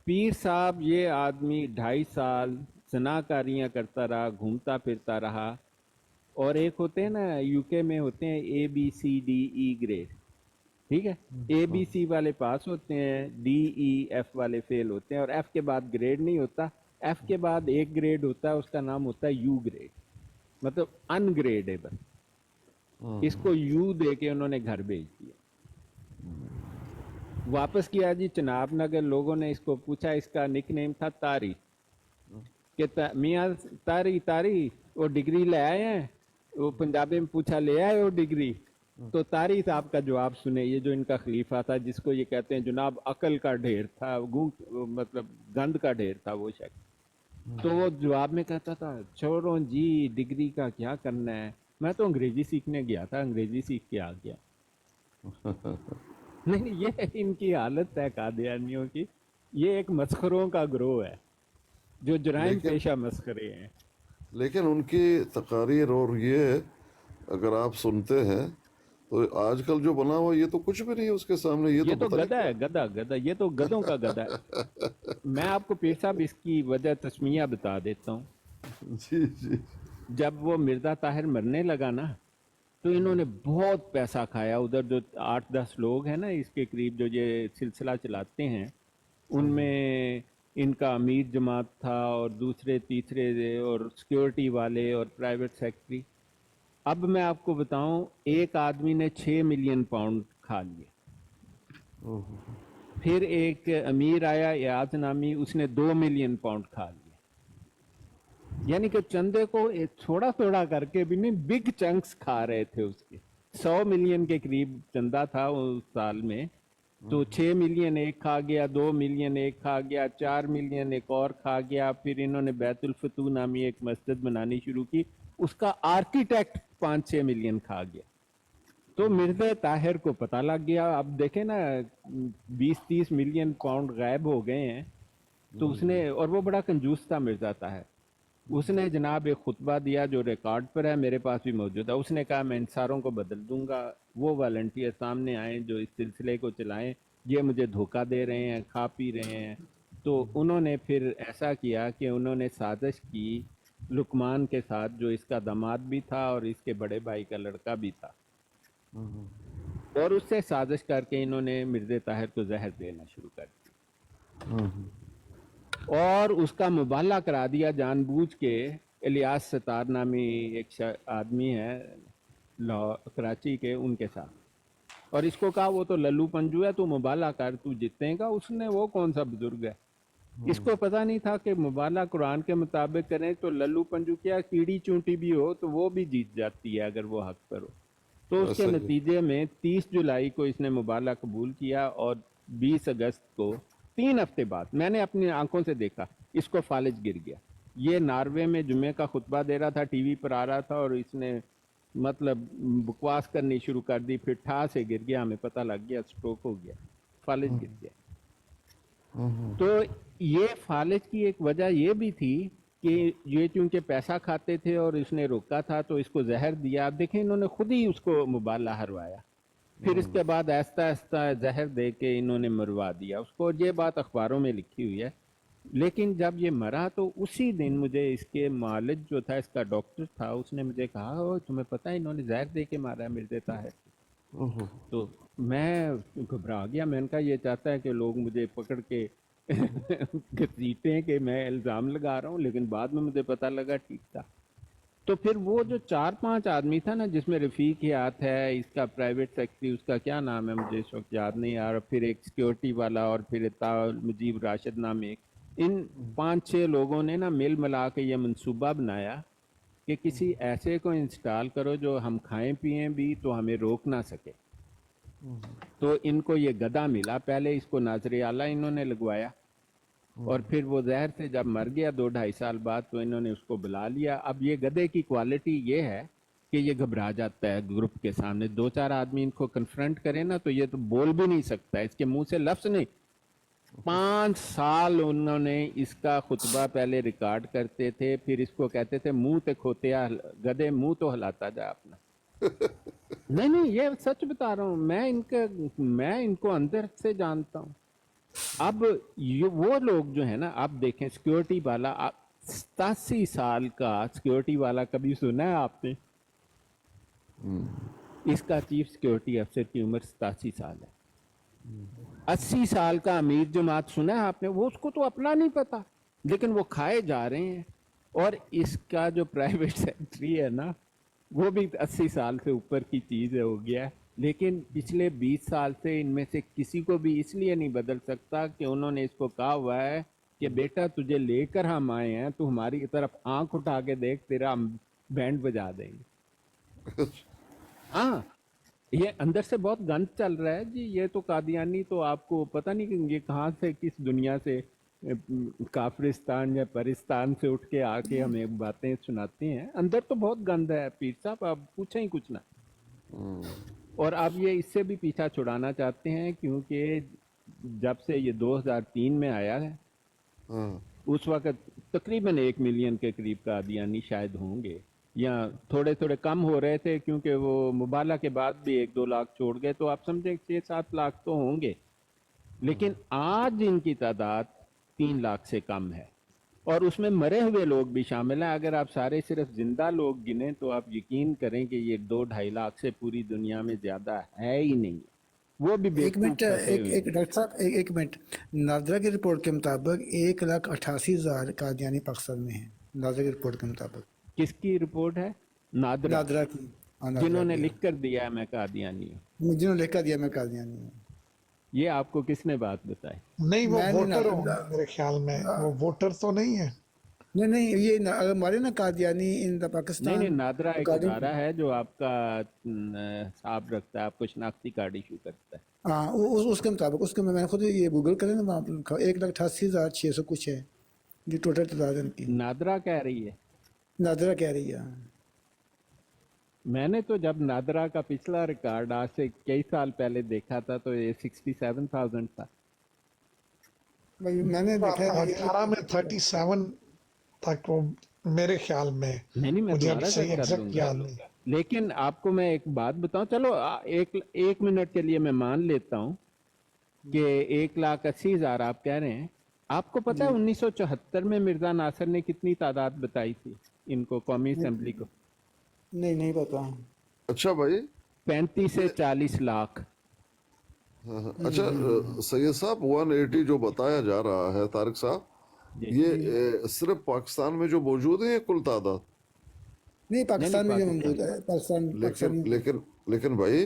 پیر صاحب یہ آدمی 2.5 سال زنا کاریاں کرتا رہا, گھومتا پھرتا رہا. اور ایک ہوتے ہیں نا یو کے میں ہوتے ہیں ABCDE گریڈ, ٹھیک ہے, ABC والے پاس ہوتے ہیں, DEF والے فیل ہوتے ہیں, اور F کے بعد گریڈ نہیں ہوتا. F کے بعد ایک گریڈ ہوتا ہے, اس کا نام ہوتا ہے U گریڈ, مطلب ان گریڈیبل. اس کو U دے کے انہوں نے گھر بھیج دیا. واپس کیا جی چناب نگر, لوگوں نے اس کو پوچھا, اس کا نک نیم تھا تاری, کہ میاں تاری وہ ڈگری لے آئے ہیں. وہ پنجابی میں پوچھا لے آئے وہ ڈگری, تو تاری صاحب کا جواب سنے, یہ جو ان کا خلیفہ تھا جس کو یہ کہتے ہیں جناب عقل کا ڈھیر تھا, مطلب گند کا ڈھیر تھا وہ شخص. تو وہ جواب میں کہتا تھا چھوڑو جی ڈگری کا کیا کرنا ہے, میں تو انگریزی سیکھنے گیا تھا, انگریزی سیکھ کے آ گیا. نہیں, یہ ان کی حالت ہے قادیانیوں کی, یہ ایک مسخروں کا گروہ ہے جو جرائم پیشہ مسخرے ہیں. لیکن ان کی تقاریر اور یہ اگر آپ سنتے ہیں تو آج کل جو بنا ہوا یہ تو کچھ بھی نہیں ہے اس کے سامنے. یہ تو گدھا ہے, گدھا, یہ تو گدھوں کا گدھا ہے. میں آپ کو پیر صاحب اس کی وجہ تسمیہ بتا دیتا ہوں. جی جی جب وہ مرزا طاہر مرنے لگا نا تو انہوں نے بہت پیسہ کھایا. ادھر جو 8-10 لوگ ہیں نا اس کے قریب جو یہ سلسلہ چلاتے ہیں, ان میں ان کا امیر جماعت تھا اور دوسرے تیسرے اور سیکیورٹی والے اور پرائیویٹ سیکٹری. اب میں آپ کو بتاؤں, ایک آدمی نے 6 ملین پاؤنڈ کھا لیے. پھر ایک امیر آیا ایاز نامی, اس نے 2 ملین پاؤنڈ کھا لیے. یعنی کہ چندے کو تھوڑا تھوڑا کر کے بھی نہیں, بگ چنکس کھا رہے تھے اس کے. 100 ملین کے قریب چندہ تھا اس سال میں, تو 6 ملین ایک کھا گیا, 2 ملین ایک کھا گیا, 4 ملین ایک اور کھا گیا. پھر انہوں نے بیت الفتوح نامی ایک مسجد بنانی شروع کی, اس کا آرکیٹیکٹ 5-6 ملین کھا گیا. تو مرزا طاہر کو پتہ لگ گیا. اب دیکھیں نا 20-30 ملین پاؤنڈ غائب ہو گئے ہیں. تو اس نے, اور وہ بڑا کنجوس تھا مرزا طاہر, اس نے جناب ایک خطبہ دیا جو ریکارڈ پر ہے, میرے پاس بھی موجود ہے. اس نے کہا میں ان ساروں کو بدل دوں گا, وہ والنٹیئر سامنے آئیں جو اس سلسلے کو چلائیں, یہ مجھے دھوکہ دے رہے ہیں, کھا پی رہے ہیں. تو انہوں نے پھر ایسا کیا کہ انہوں نے سازش کی لقمان کے ساتھ, جو اس کا داماد بھی تھا اور اس کے بڑے بھائی کا لڑکا بھی تھا, اور اس سے سازش کر کے انہوں نے مرزا طاہر کو زہر دینا شروع کر دیا اور اس کا مبالغہ کرا دیا جان بوجھ کے. الیاس ستار نامی ایک آدمی ہے کراچی کے, ان کے ساتھ. اور اس کو کہا وہ تو للو پنجو ہے, تو مبالغہ کر, تو جیتیں گا. اس نے وہ کون سا بزرگ ہے, اس کو پتہ نہیں تھا کہ مبالغہ قرآن کے مطابق کریں تو للو پنجو کیا کیڑی چونٹی بھی ہو تو وہ بھی جیت جاتی ہے اگر وہ حق پر ہو. تو اس کے صحیح. نتیجے میں 30 جولائی کو اس نے مبالغہ قبول کیا, اور 20 اگست کو 3 ہفتے بعد میں نے اپنی آنکھوں سے دیکھا اس کو فالج گر گیا. یہ ناروے میں جمعے کا خطبہ دے رہا تھا, ٹی وی پر آ رہا تھا, اور اس نے مطلب بکواس کرنی شروع کر دی, پھر ٹھا سے گر گیا, ہمیں پتہ لگ گیا سٹروک ہو گیا, فالج گر گیا. تو یہ فالج کی ایک وجہ یہ بھی تھی کہ یہ چونکہ پیسہ کھاتے تھے اور اس نے روکا تھا تو اس کو زہر دیا. آپ دیکھیں انہوں نے خود ہی اس کو مبالغہ ہروایا, پھر اس کے بعد آہستہ آہستہ زہر دے کے انہوں نے مروا دیا اس کو. یہ بات اخباروں میں لکھی ہوئی ہے. لیکن جب یہ مرا تو اسی دن مجھے اس کے معالج جو تھا, اس کا ڈاکٹر تھا, اس نے مجھے کہا او تمہیں پتہ ہے انہوں نے زہر دے کے مارا ہے مرزا طاہر. تو میں گھبرا گیا, میں نے کہا یہ چاہتا ہے کہ لوگ مجھے پکڑ کے گھسیٹیں کہ میں الزام لگا رہا ہوں, لیکن بعد میں مجھے پتہ لگا ٹھیک تھا. تو پھر وہ جو 4-5 آدمی تھا نا, جس میں رفیق حیات ہے, اس کا پرائیویٹ سیکرٹری, اس کا کیا نام ہے مجھے اس وقت یاد نہیں آ رہا, پھر ایک سیکیورٹی والا, اور پھر مجیب راشد نام ایک, ان 5-6 لوگوں نے نا مل ملا کے یہ منصوبہ بنایا کہ کسی ایسے کو انسٹال کرو جو ہم کھائیں پئیں بھی تو ہمیں روک نہ سکے. تو ان کو یہ گدھا ملا, پہلے اس کو ناظر اعلیٰ انہوں نے لگوایا, اور پھر وہ زہر سے جب مر گیا 2-2.5 سال بعد تو انہوں نے اس کو بلا لیا. اب یہ گدھے کی کوالٹی یہ ہے کہ یہ گھبرا جاتا ہے گروپ کے سامنے. 2-4 آدمی ان کو کنفرنٹ کریں نا تو یہ تو بول بھی نہیں سکتا, اس کے منہ سے لفظ نہیں. 5 سال انہوں نے اس کا خطبہ پہلے ریکارڈ کرتے تھے, پھر اس کو کہتے تھے منہ تے کھوتیا گدھے منہ تو ہلاتا جا اپنا. نہیں یہ سچ بتا رہا ہوں, میں ان کو اندر سے جانتا ہوں. اب یہ وہ لوگ جو ہیں نا, اب دیکھیں سیکیورٹی والا, 87 سال کا سیکیورٹی والا کبھی سنا ہے آپ نے؟ اس کا چیف سیکیورٹی افسر کی عمر 87 سال ہے. 80 سال کا امیر جماعت سنا ہے آپ نے؟ وہ اس کو تو اپنا نہیں پتا, لیکن وہ کھائے جا رہے ہیں. اور اس کا جو پرائیویٹ سیکرٹری ہے نا, وہ بھی 80 سال سے اوپر کی چیز ہو گیا ہے. لیکن پچھلے 20 سال سے ان میں سے کسی کو بھی اس لیے نہیں بدل سکتا کہ انہوں نے اس کو کہا ہوا ہے کہ بیٹا تجھے لے کر ہم آئے ہیں, تو ہماری طرف آنکھ اٹھا کے دیکھ, تیرا ہم بینڈ بجا دیں گے. ہاں, یہ اندر سے بہت گند چل رہا ہے جی. یہ تو قادیانی تو آپ کو پتہ نہیں کہ یہ کہاں سے, کس دنیا سے, کافرستان یا پرستان سے اٹھ کے آ کے ہمیں باتیں سناتے ہیں. اندر تو بہت گند ہے پیر صاحب, آپ پوچھیں ہی کچھ نہ. اور اب یہ اس سے بھی پیچھا چھڑانا چاہتے ہیں, کیونکہ جب سے یہ 2003 میں آیا ہے, اس وقت تقریباً 1 ملین کے قریب قادیانی شاید ہوں گے, یا تھوڑے تھوڑے کم ہو رہے تھے, کیونکہ وہ مبالغہ کے بعد بھی 1-2 لاکھ چھوڑ گئے, تو آپ سمجھیں 6-7 لاکھ تو ہوں گے. لیکن آج ان کی تعداد 3 لاکھ سے کم ہے, اور اس میں مرے ہوئے لوگ بھی شامل ہیں. اگر آپ سارے صرف زندہ لوگ گنیں تو آپ یقین کریں کہ یہ 2-2.5 لاکھ سے پوری دنیا میں زیادہ ہے ہی نہیں. وہ بھی ایک منٹ, ایک ڈاکٹر صاحب, ایک منٹ. نادرا کی رپورٹ کے مطابق 1,88,000 قادیانی پاکستان میں ہیں. نادرا کی رپورٹ کے مطابق. کس کی رپورٹ ہے؟ نادرا کی. جنہوں نے لکھ کر دیا ہے میں قادیانی ہوں. جنہوں نے لکھ کر دیا میں قادیانی ہوں. یہ آپ کو کس نے بات بتائی؟ نہیں وہ ووٹر ہوں گے میرے خیال میں, وہ ووٹر تو نہیں ہے. نہیں یہ ہمارے نا قادیانی ان دا پاکستان. نہیں, نادرا ایک ادارہ ہے جو آپ کا حساب رکھتا ہے, آپ کو شناختی کارڈ ایشو کرتا ہے. ہاں, اس کے مطابق, اس کے میں نے خود یہ گوگل کریں نا, وہاں پر 1,88,600 کچھ ہے یہ ٹوٹل تعداد ان کی. نادرا کہہ رہی ہے, نادرا کہہ رہی ہے. میں نے تو جب نادرا کا پچھلا ریکارڈ آج سے کئی سال پہلے دیکھا تھا تو یہ 67,000 تھا. میں نے دیکھا 18 میں 37 تک وہ میرے خیال میں. نہیں میں مجھے اب تمہارا صحیح سچ کر ایگزیکٹ دوں یاد گا. نہیں. لیکن آپ کو میں ایک بات بتاؤں, چلو ایک منٹ کے لیے میں مان لیتا ہوں کہ 1,80,000 آپ کہہ رہے ہیں. آپ کو پتا ہے 1974 میں مرزا ناصر نے کتنی تعداد بتائی تھی ان کو, قومی اسمبلی کو؟ نہیں پتا. اچھا بھائی, 35 سے 40 لاکھ. اچھا سید صاحب, 180 جو بتایا جا رہا ہے طارق صاحب, یہ صرف پاکستان میں جو موجود ہیں کل تعداد؟ نہیں, پاکستان میں جو موجود ہے, پاکستان. لیکن بھائی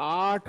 8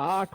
8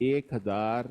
1000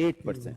8%।